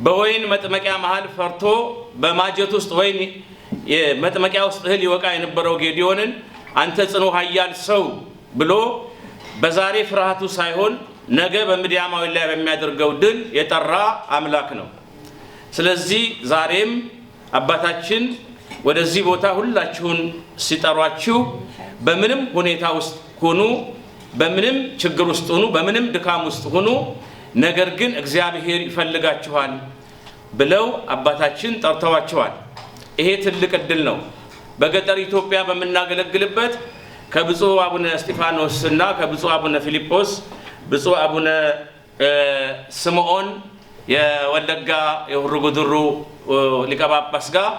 በወይን መጥመቂያ መሃል ፈርቶ በማጀት ውስጥ ወይን የመጥመቂያ ውስጥ እህል ይወቃ የነበረው ጌዲዮንን አንተ ጽኑ ኃያል ሰው ብሎ በዛሬ ፍርሃቱ ሳይሆን ነገ በምድያማዊ ላይ በሚያደርገው ድል የጠራ አምላክ ነው። ስለዚህ ዛሬም አባታችን ወደዚህ ቦታ ሁላችሁን ሲጠሯችሁ በምንም ሁኔታ ውስጥ ሁኑ፣ በምንም ችግር ውስጥ ሁኑ፣ በምንም ድካም ውስጥ ሁኑ፣ ነገር ግን እግዚአብሔር ይፈልጋችኋል ብለው አባታችን ጠርተዋቸዋል። ይሄ ትልቅ እድል ነው። በገጠር ኢትዮጵያ በመናገለግልበት ከብፁዕ አቡነ እስጢፋኖስ እና ከብፁዕ አቡነ ፊልጶስ ብፁዕ አቡነ ስምዖን የወለጋ የሁሩ ጉድሩ ሊቀ ጳጳስ ጋር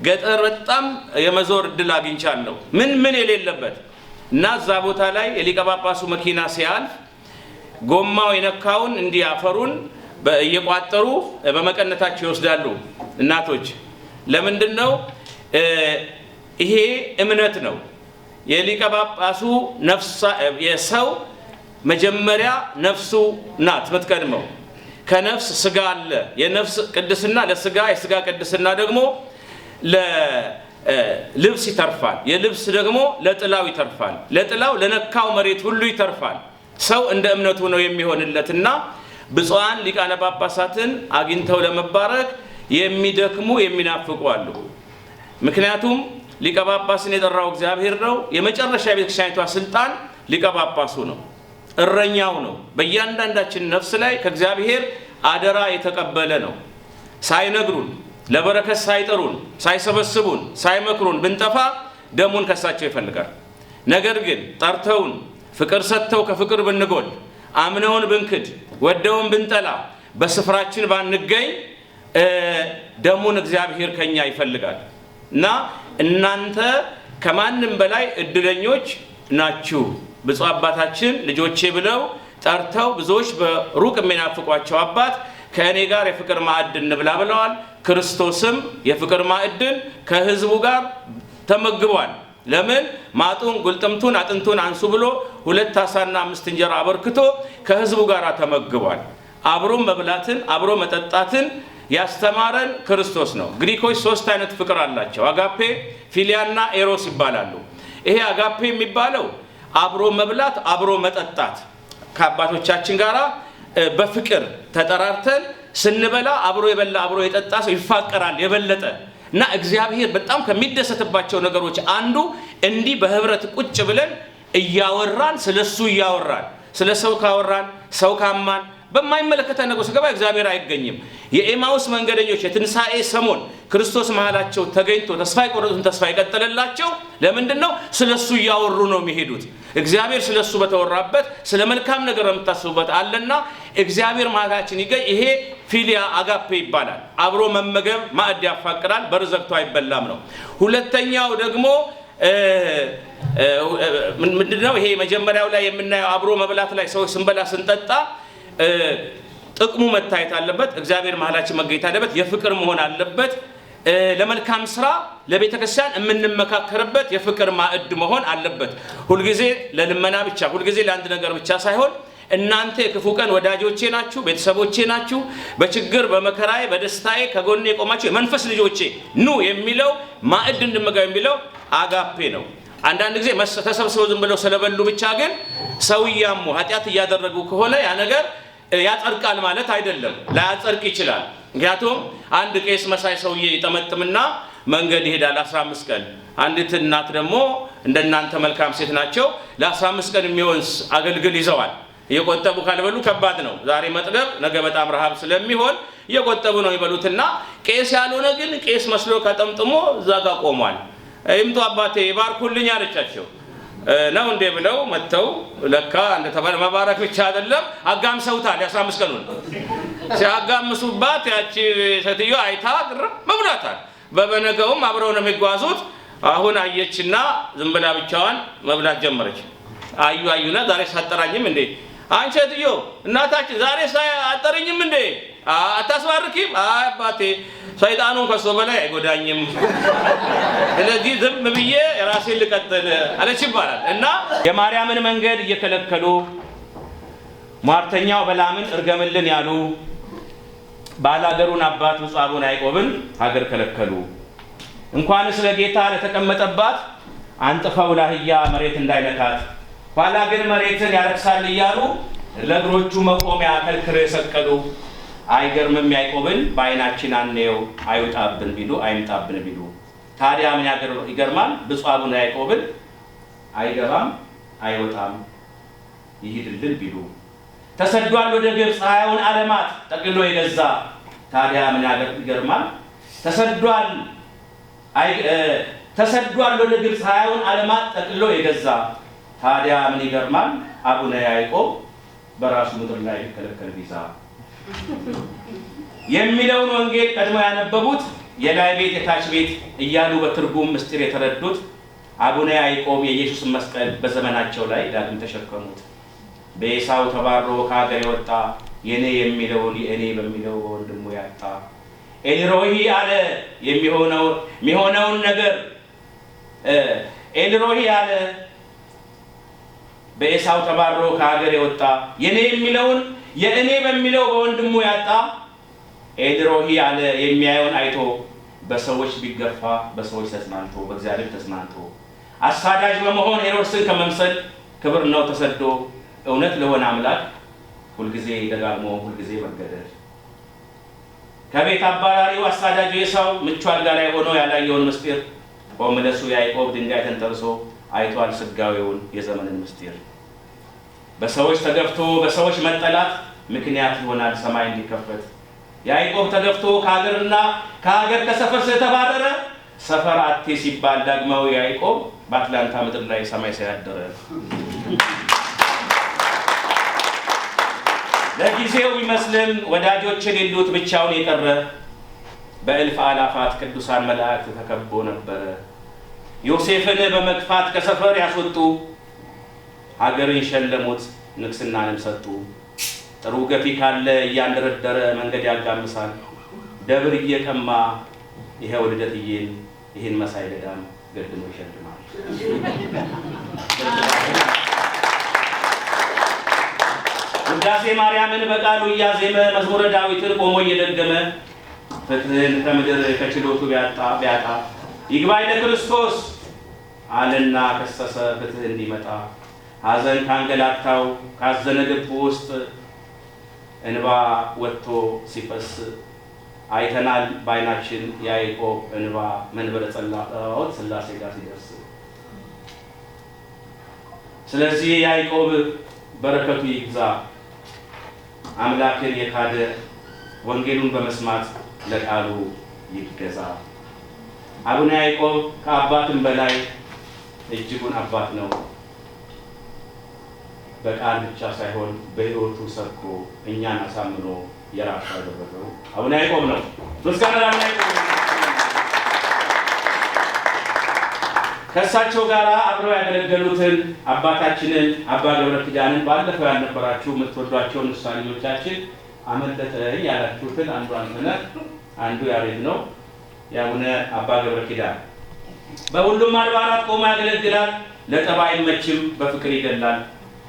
ገጠር በጣም የመዞር እድል አግኝቻለሁ። ምን የሌለበት እና እዛ ቦታ ላይ የሊቀ ጳጳሱ መኪና ሲያልፍ ጎማው የነካውን እንዲያፈሩን እየቋጠሩ በመቀነታቸው ይወስዳሉ እናቶች። ለምንድነው? ይሄ እምነት ነው። የሊቀ ጳጳሱ የሰው መጀመሪያ ነፍሱ ናት የምትቀድመው። ከነፍስ ስጋ አለ። የነፍስ ቅድስና ለስጋ፣ የስጋ ቅድስና ደግሞ ለልብስ ይተርፋል። የልብስ ደግሞ ለጥላው ይተርፋል። ለጥላው ለነካው መሬት ሁሉ ይተርፋል። ሰው እንደ እምነቱ ነው የሚሆንለትና ብፁዓን ሊቃነ ጳጳሳትን አግኝተው ለመባረክ የሚደክሙ የሚናፍቁ አሉ። ምክንያቱም ሊቀ ጳጳስን የጠራው እግዚአብሔር ነው። የመጨረሻ የቤተክርስቲያኒቷ ስልጣን ሊቀ ጳጳሱ ነው፣ እረኛው ነው። በእያንዳንዳችን ነፍስ ላይ ከእግዚአብሔር አደራ የተቀበለ ነው። ሳይነግሩን፣ ለበረከት ሳይጠሩን፣ ሳይሰበስቡን፣ ሳይመክሩን ብንጠፋ ደሙን ከሳቸው ይፈልጋል። ነገር ግን ጠርተውን ፍቅር ሰጥተው ከፍቅር ብንጎል፣ አምነውን ብንክድ፣ ወደውን ብንጠላ፣ በስፍራችን ባንገኝ ደሙን እግዚአብሔር ከኛ ይፈልጋል እና እናንተ ከማንም በላይ እድለኞች ናችሁ። ብፁዕ አባታችን ልጆቼ ብለው ጠርተው ብዙዎች በሩቅ የሚናፍቋቸው አባት ከእኔ ጋር የፍቅር ማዕድ እንብላ ብለዋል። ክርስቶስም የፍቅር ማዕድን ከህዝቡ ጋር ተመግቧል። ለምን? ማጡን ጉልጥምቱን አጥንቱን አንሱ ብሎ 2 ዓሣና 5 እንጀራ አበርክቶ ከህዝቡ ጋር ተመግቧል። አብሮ መብላትን አብሮ መጠጣትን ያስተማረን ክርስቶስ ነው። ግሪኮች 3 አይነት ፍቅር አላቸው። አጋፔ፣ ፊሊያና ኤሮስ ይባላሉ። ይሄ አጋፔ የሚባለው አብሮ መብላት አብሮ መጠጣት፣ ከአባቶቻችን ጋራ በፍቅር ተጠራርተን ስንበላ አብሮ የበላ አብሮ የጠጣ ሰው ይፋቀራል የበለጠ እና እግዚአብሔር በጣም ከሚደሰትባቸው ነገሮች አንዱ እንዲህ በህብረት ቁጭ ብለን እያወራን ስለሱ እያወራን ስለ ሰው ካወራን ሰው ካማን በማይመለከተን ነገር ስገባ እግዚአብሔር አይገኝም። የኤማውስ መንገደኞች የትንሳኤ ሰሞን ክርስቶስ መሃላቸው ተገኝቶ ተስፋ የቆረጡትን ተስፋ ይቀጥልላቸው ለምንድነው? ስለሱ እያወሩ ነው የሚሄዱት። እግዚአብሔር ስለሱ በተወራበት ስለ መልካም ነገር የምታስቡበት አለና እግዚአብሔር መሃላችን ይገኝ። ይሄ ፊሊያ አጋፔ ይባላል። አብሮ መመገብ ማዕድ ያፋቅራል፣ በር ዘግቶ አይበላም ነው። ሁለተኛው ደግሞ ምንድነው? ይሄ መጀመሪያው ላይ የምናየው አብሮ መብላት ላይ ሰዎች ስንበላ ስንጠጣ ጥቅሙ መታየት አለበት። እግዚአብሔር መሃላችን መገኘት አለበት። የፍቅር መሆን አለበት። ለመልካም ስራ ለቤተ ክርስቲያን የምንመካከርበት የፍቅር ማዕድ መሆን አለበት። ሁልጊዜ ለልመና ብቻ ሁልጊዜ ለአንድ ነገር ብቻ ሳይሆን እናንተ የክፉ ቀን ወዳጆቼ ናችሁ፣ ቤተሰቦቼ ናችሁ፣ በችግር በመከራዬ በደስታዬ ከጎኔ የቆማችሁ የመንፈስ ልጆቼ ኑ የሚለው ማዕድ እንድመገብ የሚለው አጋፔ ነው። አንዳንድ ጊዜ ተሰብስበው ዝም ብለው ስለበሉ ብቻ ግን ሰውያሙ ኃጢአት እያደረጉ ከሆነ ያ ነገር ያጸድቃል ማለት አይደለም። ላያጸድቅ ይችላል። ምክንያቱም አንድ ቄስ መሳይ ሰውዬ ይጠመጥምና መንገድ ይሄዳል 15 ቀን። አንዲት እናት ደግሞ እንደናንተ መልካም ሴት ናቸው። ለ15 ቀን የሚሆን አገልግል ይዘዋል። እየቆጠቡ ካልበሉ ከባድ ነው። ዛሬ መጥገብ ነገ በጣም ረሃብ ስለሚሆን እየቆጠቡ ነው ይበሉትና ቄስ ያልሆነ ግን ቄስ መስሎ ከጠምጥሞ እዛ ጋር ቆሟል። ይምጡ አባቴ ይባርኩልኝ አለቻቸው። ነው እንዴ ብለው መተው ለካ እንደተባለ መባረክ ብቻ አይደለም አጋምሰውታል። የ15 ቀኑን ሲያጋምሱባት ያቺ ሴትዮ አይታ ግርም መብላታል። በበነገውም አብረው ነው የሚጓዙት። አሁን አየችና ዝም ብላ ብቻዋን መብላት ጀመረች። አዩና ዛሬ ሳጠራኝም እንዴ አንቺ ሴትዮ እናታችን ዛሬ ሳጠረኝም እንዴ አታስባርኪም? አባቴ ሰይጣኑን ከሶ በላይ አይጎዳኝም፣ ስለዚህ ዝም ብዬ ራሴን ልቀጥል አለች ይባላል። እና የማርያምን መንገድ እየከለከሉ ሟርተኛው በላምን እርገምልን ያሉ ባላገሩን አባት ብፁዕ አቡነ ያዕቆብን ሀገር ከለከሉ። እንኳንስ ለጌታ ለተቀመጠባት አንጥፈው ላህያ መሬት እንዳይነካት ኋላ ግን መሬትን ያረክሳል እያሉ ለእግሮቹ መቆሚያ ከልክለው የሰቀሉ አይገርምም ያዕቆብን በዓይናችን አንየው አይውጣብን ቢሉ አይምጣብን ቢሉ ታዲያ ምን ይገርማል? ብፁዕ አቡነ ያዕቆብን አይገባም አይወጣም ይሄድልን ቢሉ ተሰዷል ወደ ግብፅ 20ውን ዓለማት ጠቅልሎ የገዛ ታዲያ ምን ይገርማል? ተሰዷል ወደ ግብፅ 20ውን ዓለማት ጠቅልሎ የገዛ ታዲያ ምን ይገርማል? አቡነ ያዕቆብ በራሱ ምድር ላይ ከለከለ ቪዛ የሚለውን ወንጌል ቀድሞ ያነበቡት የላይ ቤት የታች ቤት እያሉ በትርጉም ምስጢር የተረዱት አቡነ ያዕቆብ የኢየሱስን መስቀል በዘመናቸው ላይ ዳግም ተሸከሙት። በኤሳው ተባሮ ከሀገር የወጣ የኔ የሚለውን የእኔ በሚለው በወንድሙ ያጣ ኤልሮሂ አለ የሚሆነውን ነገር ኤልሮሂ አለ በኤሳው ተባሮ ከሀገር የወጣ የኔ የሚለውን የእኔ በሚለው በወንድሙ ያጣ ኤልሮሂ አለ የሚያየውን አይቶ በሰዎች ቢገፋ በሰዎች ተጽናንቶ በእግዚአብሔር ተጽናንቶ አሳዳጅ በመሆን ሄሮድስን ከመምሰል ክብር ነው ተሰዶ እውነት ለሆነ አምላክ ሁልጊዜ ደጋግሞ ሁልጊዜ መገደል ከቤት አባራሪው አሳዳጁ ኤሳው ምቹ አልጋ ላይ ሆኖ ያላየውን ምስጢር ቆምለሱ ያዕቆብ ድንጋይ ተንተርሶ አይቷል ስጋዊውን የዘመንን ምስጢር በሰዎች ተገፍቶ በሰዎች መጠላት ምክንያት ይሆናል ሰማይ እንዲከፈት ያዕቆብ ተገፍቶ ከሀገር ከሰፈር ስለተባረረ ሰፈር አቴ ሲባል ዳግማዊ ያዕቆብ በአትላንታ ምድር ላይ ሰማይ ሲያደረ ለጊዜው ቢመስልም ወዳጆች የሌሉት ብቻውን የቀረ በእልፍ አላፋት ቅዱሳን መላእክት ተከቦ ነበረ ዮሴፍን በመግፋት ከሰፈር ያስወጡ ሀገርን ሸለሙት ንግስናንም ሰጡ ጥሩ ገፊ ካለ እያንደረደረ መንገድ ያጋምሳል ደብር እየቀማ ይሄው ልደትዬን ይሄን መሳይ ገዳም ገድሞ ይሸልማል ውዳሴ ማርያምን በቃሉ እያዜመ መዝሙረ ዳዊትን ቆሞ እየደገመ ፍትህን ከምድር ከችሎቱ ቢያጣ ይግባኝ ለክርስቶስ አለና ከሰሰ ፍትህ እንዲመጣ ሐዘን ካንገላታው ካዘነ ልብ ውስጥ እንባ ወጥቶ ሲፈስ አይተናል ባይናችን ያዕቆብ እንባ መንበረ ጸላኦት ሥላሴ ጋር ሲደርስ ስለዚህ ያዕቆብ በረከቱ ይግዛ አምላክን የካደ ወንጌሉን በመስማት ለቃሉ ይገዛ አቡነ ያዕቆብ ከአባትም በላይ እጅጉን አባት ነው በቃል ብቻ ሳይሆን በሕይወቱ ሰብኮ እኛን አሳምኖ የራሱ ያደረገው አቡነ ያዕቆብ ነው ምስጋና ለአቡነ ያዕቆብ ከእሳቸው ጋር አብረው ያገለገሉትን አባታችንን አባ ገብረ ኪዳንን ባለፈው ያልነበራችሁ የምትወዷቸውን ምሳሌዎቻችን አመለጠ ያላችሁትን አንዱ አንተነህ አንዱ ያሬድ ነው የአቡነ አባ ገብረ ኪዳን በሁሉም አድባራት ቆሞ ያገለግላል ለጠባይ መችም በፍቅር ይገላል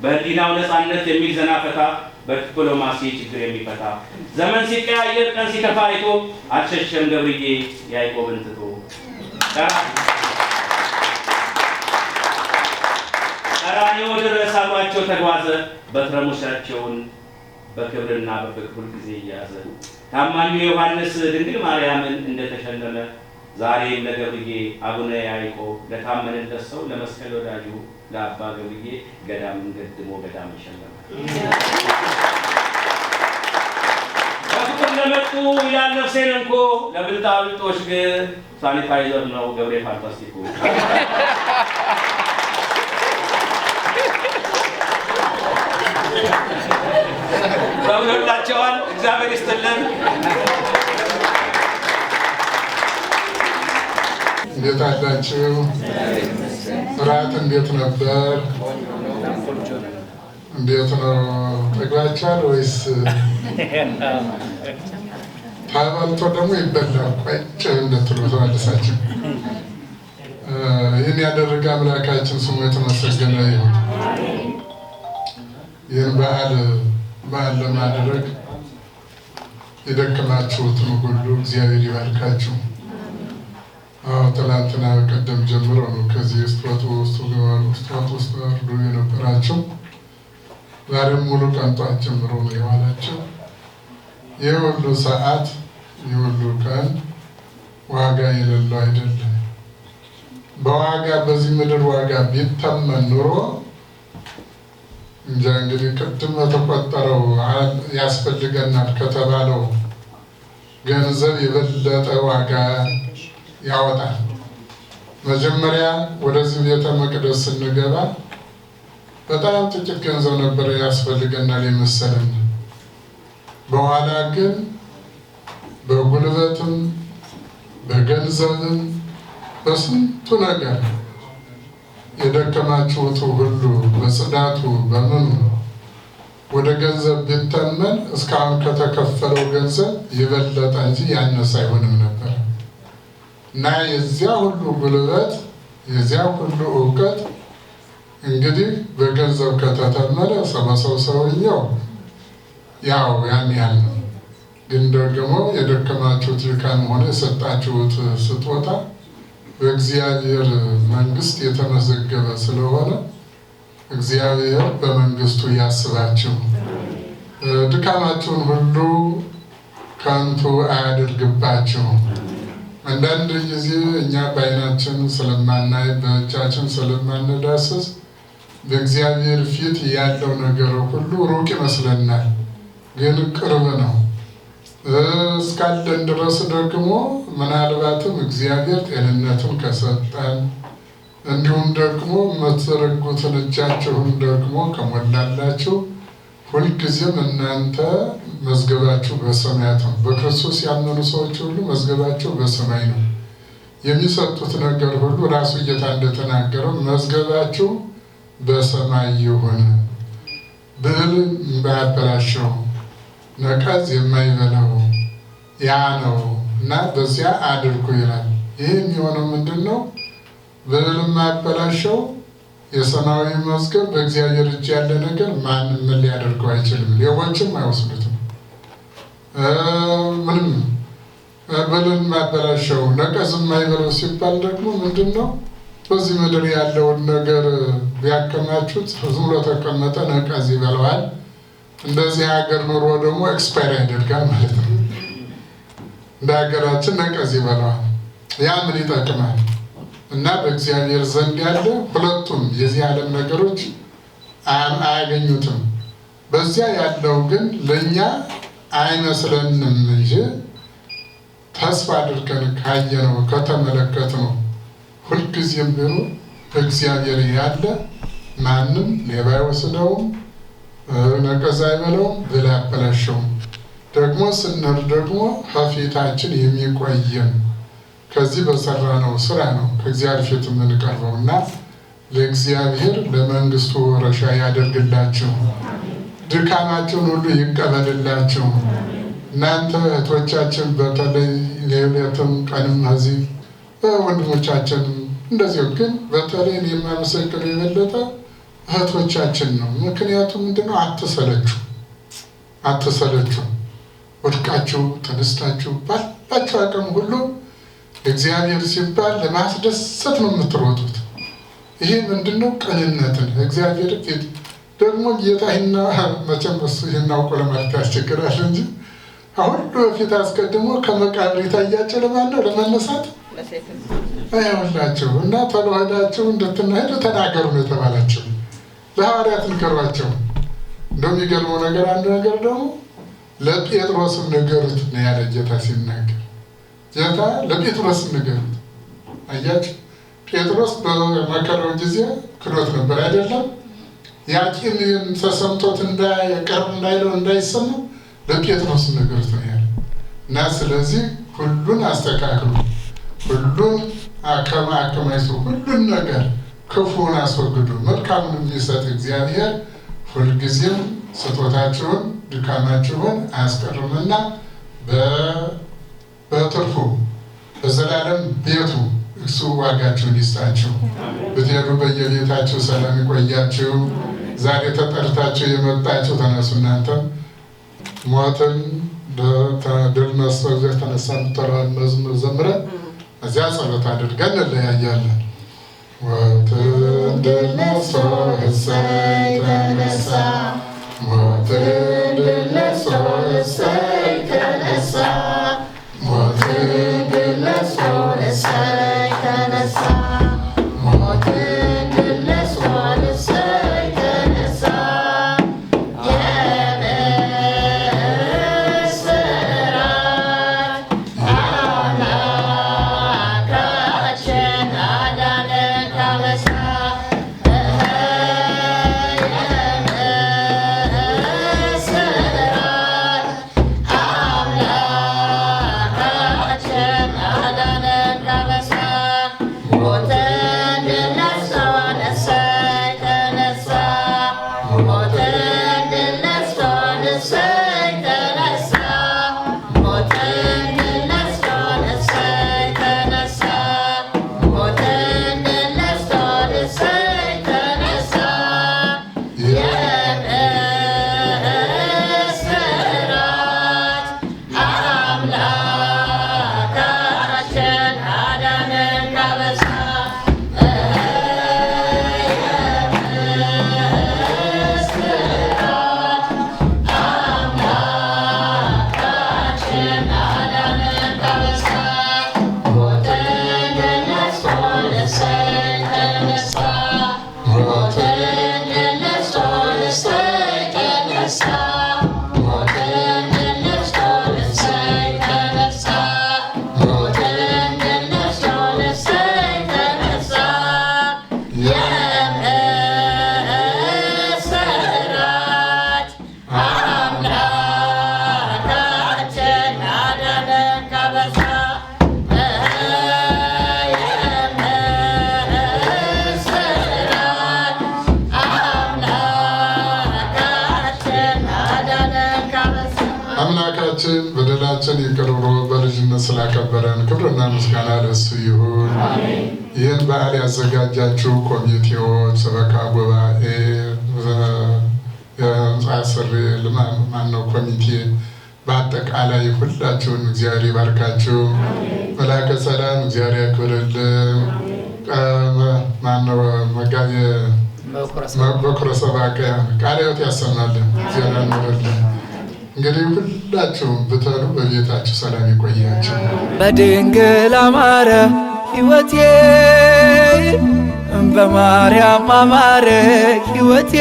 በህሊናው ነፃነት የሚዘና ፈታ በዲፕሎማሲ ችግር የሚፈታ ዘመን ሲቀያየር ቀን ሲከፋ አይቶ አልሸሸም ገብርዬ ያዕቆብን ትቶ ቀራንዮ ድረስ አብሯቸው ተጓዘ በትረ ሙሴያቸውን በክብርና በፍቅር ጊዜ እያዘ ታማኙ ዮሐንስ ድንግል ማርያምን እንደተሸለመ ዛሬም ለገብርዬ አቡነ ያዕቆብ ለታመነለት ሰው ለመስቀል ወዳጁ ለአባ ገብርዬ ገዳምን ገድሞ ገዳም ይሸለማል በፍቅር ለመጡ ይላል ነፍሴን እንኮ ለብልጣብልጦች ግን ሳኒታይዘር ነው ገብሬ ፋንታስቲኩ ሰውላቸዋል እግዚአብሔር ይስጥልን እንዴት አላችሁ ራት እንዴት ነበር እንዴት ነው ተግባቻል ወይስ ታባልቶ ደግሞ ይበላል ቆጭ እንደትሉ ተመልሳችሁ ይህን ያደረገ አምላካችን ስሙ የተመሰገነ ይሁን ይህን በዓል ለማድረግ የደከማችሁትን ሁሉ እግዚአብሔር ይባርካችሁ ትናንትና ቀደም ጀምሮ ነው ከዚህ ውስጥ ወርዶ የነበራቸው ዛሬም ሙሉ ቀን ጧት ጀምሮ ነው የዋላቸው ይህ ሁሉ ሰዓት ይህ ሁሉ ቀን ዋጋ የሌለው አይደለም በዋጋ በዚህ ምድር ዋጋ ቢተመን ኑሮ እንጃ እንግዲህ ቅድም የተቆጠረው ያስፈልገናል ከተባለው ገንዘብ የበለጠ ዋጋ ያወጣል መጀመሪያ ወደዚህ ቤተ መቅደስ ስንገባ በጣም ጥቂት ገንዘብ ነበር ያስፈልገናል የመሰለን በኋላ ግን በጉልበትም በገንዘብም በስንቱ ነገር የደከማችሁት ሁሉ በጽዳቱ በምኑ ወደ ገንዘብ ቢተመን እስካሁን ከተከፈለው ገንዘብ የበለጠ እንጂ ያነሰ አይሆንም ነበር እና የዚያ ሁሉ ጉልበት የዚያ ሁሉ እውቀት እንግዲህ በገንዘብ ከተተመነ ሰውየው ያው ያን ያህል ነው። ግን ደግሞ የደከማችሁት ድካም ሆነ የሰጣችሁት ስጦታ በእግዚአብሔር መንግስት የተመዘገበ ስለሆነ እግዚአብሔር በመንግስቱ ያስባችሁ፣ ድካማችሁን ሁሉ ከንቱ አያድርግባችሁ። አንዳንድ ጊዜ እኛ በዓይናችን ስለማናይ በእጃችን ስለማንዳስስ በእግዚአብሔር ፊት ያለው ነገር ሁሉ ሩቅ ይመስለናል፣ ግን ቅርብ ነው። እስካለን ድረስ ደግሞ ምናልባትም እግዚአብሔር ጤንነትን ከሰጠን እንዲሁም ደግሞ የምትዘረጉትን እጃችሁን ደግሞ ከሞላላችሁ ሁልጊዜም እናንተ መዝገባችሁ በሰማያት ነው። በክርስቶስ ያመኑ ሰዎች ሁሉ መዝገባቸው በሰማይ ነው። የሚሰጡት ነገር ሁሉ ራሱ ጌታ እንደተናገረው መዝገባችሁ በሰማይ ይሁን፣ ብል የማያበላሸው ነቀዝ የማይበላው ያ ነው እና በዚያ አድርጉ ይላል። ይህ የሚሆነው ምንድን ነው? ብል የማያበላሸው የሰማያዊ መዝገብ በእግዚአብሔር እጅ ያለ ነገር ማንም ምን ሊያደርገው አይችልም። ሌቦችም አይወስዱትም። ምንም ብል የማያበላሸው ነቀዝ የማይበላው ሲባል ደግሞ ምንድን ነው? በዚህ ምድር ያለውን ነገር ቢያከማቹት ዝም ብሎ ተቀመጠ ነቀዝ ይበላዋል። እንደዚህ ሀገር ኑሮ ደግሞ ኤክስፓየር ያደርጋል ማለት ነው። እንደ ሀገራችን ነቀዝ ይበላዋል። ያ ምን ይጠቅማል? እና በእግዚአብሔር ዘንድ ያለ ሁለቱም የዚህ ዓለም ነገሮች አያገኙትም። በዚያ ያለው ግን ለእኛ አይመስለንም እንጂ ተስፋ አድርገን ካየነው ከተመለከትነው ሁልጊዜም ቢሆን በእግዚአብሔር ያለ ማንም ሌባ አይወስደውም፣ ነቀዝ አይበላውም፣ ብል አያበላሸውም። ደግሞ ስንር ደግሞ ከፊታችን የሚቆየን ከዚህ በሰራነው ስራ ነው ከእግዚአብሔር ፊት የምንቀርበው እና ለእግዚአብሔር ለመንግስቱ ወረሻ ያደርግላችሁ፣ ድካማችሁን ሁሉ ይቀበልላችሁ። እናንተ እህቶቻችን በተለይ ሌሊትም ቀንም እዚህ ወንድሞቻችን እንደዚሁ፣ ግን በተለይ የማመሰግነው የበለጠ እህቶቻችን ነው። ምክንያቱም ምንድነው? አትሰለችሁ፣ ወድቃችሁ ተነስታችሁ ባላችሁ አቅም ሁሉ እግዚአብሔር ሲባል ለማስደሰት ነው የምትሮጡት። ይሄ ምንድነው? ቅንነትን እግዚአብሔር ፊት ደግሞ ጌታና መቼም እሱ ይናውቆ ለማለት ያስቸግራል እንጂ አሁን በፊት አስቀድሞ ከመቃብር የታያቸው ለማን ነው? ለመነሳት አይሆንላቸው እና ተለወዳቸው እንድትናሄዱ ተናገሩ ነው የተባላቸው። ለሐዋርያት ንገሯቸው። እንደሚገርመው ነገር አንድ ነገር ደግሞ ለጴጥሮስም ንገሩት ነው ያለ ጌታ ሲናገር። ጌታ ለጴጥሮስም ንገሩት። አያችሁ፣ ጴጥሮስ በመከራው ጊዜ ክዶት ነበር አይደለም? ያቂም ተሰምቶት እንዳይቀር እንዳይለው እንዳይሰማ ለጴጥሮስ ንገሩት ነው ያለ እና ስለዚህ ሁሉን አስተካክሉ፣ ሁሉን አከማይቱ፣ ሁሉን ነገር ክፉን አስወግዱ። መልካሙን የሚሰጥ እግዚአብሔር ሁልጊዜም ስጦታችሁን ድካማችሁን አያስቀርምና በትርፉ በዘላለም ቤቱ እሱ ዋጋችሁን ይስጣችሁ። ብትሄዱ በየቤታችሁ ሰላም ይቆያችሁ። ዛሬ ተጠርታችሁ የመጣችሁ ተነሱ። እናንተም ሞትን ድል ነስቶ እግዚአብሔር ተነሳ የምትለዋን መዝሙር ዘምረን እዚያ ጸሎት አድርገን እንለያያለን። ሞትን ድል ነስቶ እሰይ ተነሳ፣ ሞትን ድል ነስቶ እሰይ ተነሳ፣ ሞትን ድል ነስቶ እሰይ ተነሳ፣ ሞትን ድል ነስቶ እሰይ ተነሳ። Yes. ስላከበረን ክብርና ምስጋና ለእሱ ይሁን። ይህን በዓል ያዘጋጃችሁ ኮሚቴዎች፣ ሰበካ ጉባኤ፣ የህንፃ ስሪ ማነው ኮሚቴ፣ በአጠቃላይ ሁላችሁን እግዚአብሔር ይባርካችሁ። መላከ ሰላም እግዚአብሔር ያክብርልን። ማነው መጋቢ በኩረ ሰባከ ቃለ ሕይወት ያሰማልን፣ እግዚአብሔር ያኑርልን። እንግዲህ ሁላችሁም ብትሆኑ በቤታችሁ ሰላም ይቆያችሁ። በድንግል አማረ ሕይወቴ በማርያም አማረ ሕይወቴ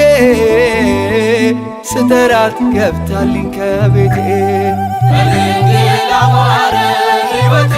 ስተራት ገብታልኝ ከቤቴ በድንግል አማረ ሕይወቴ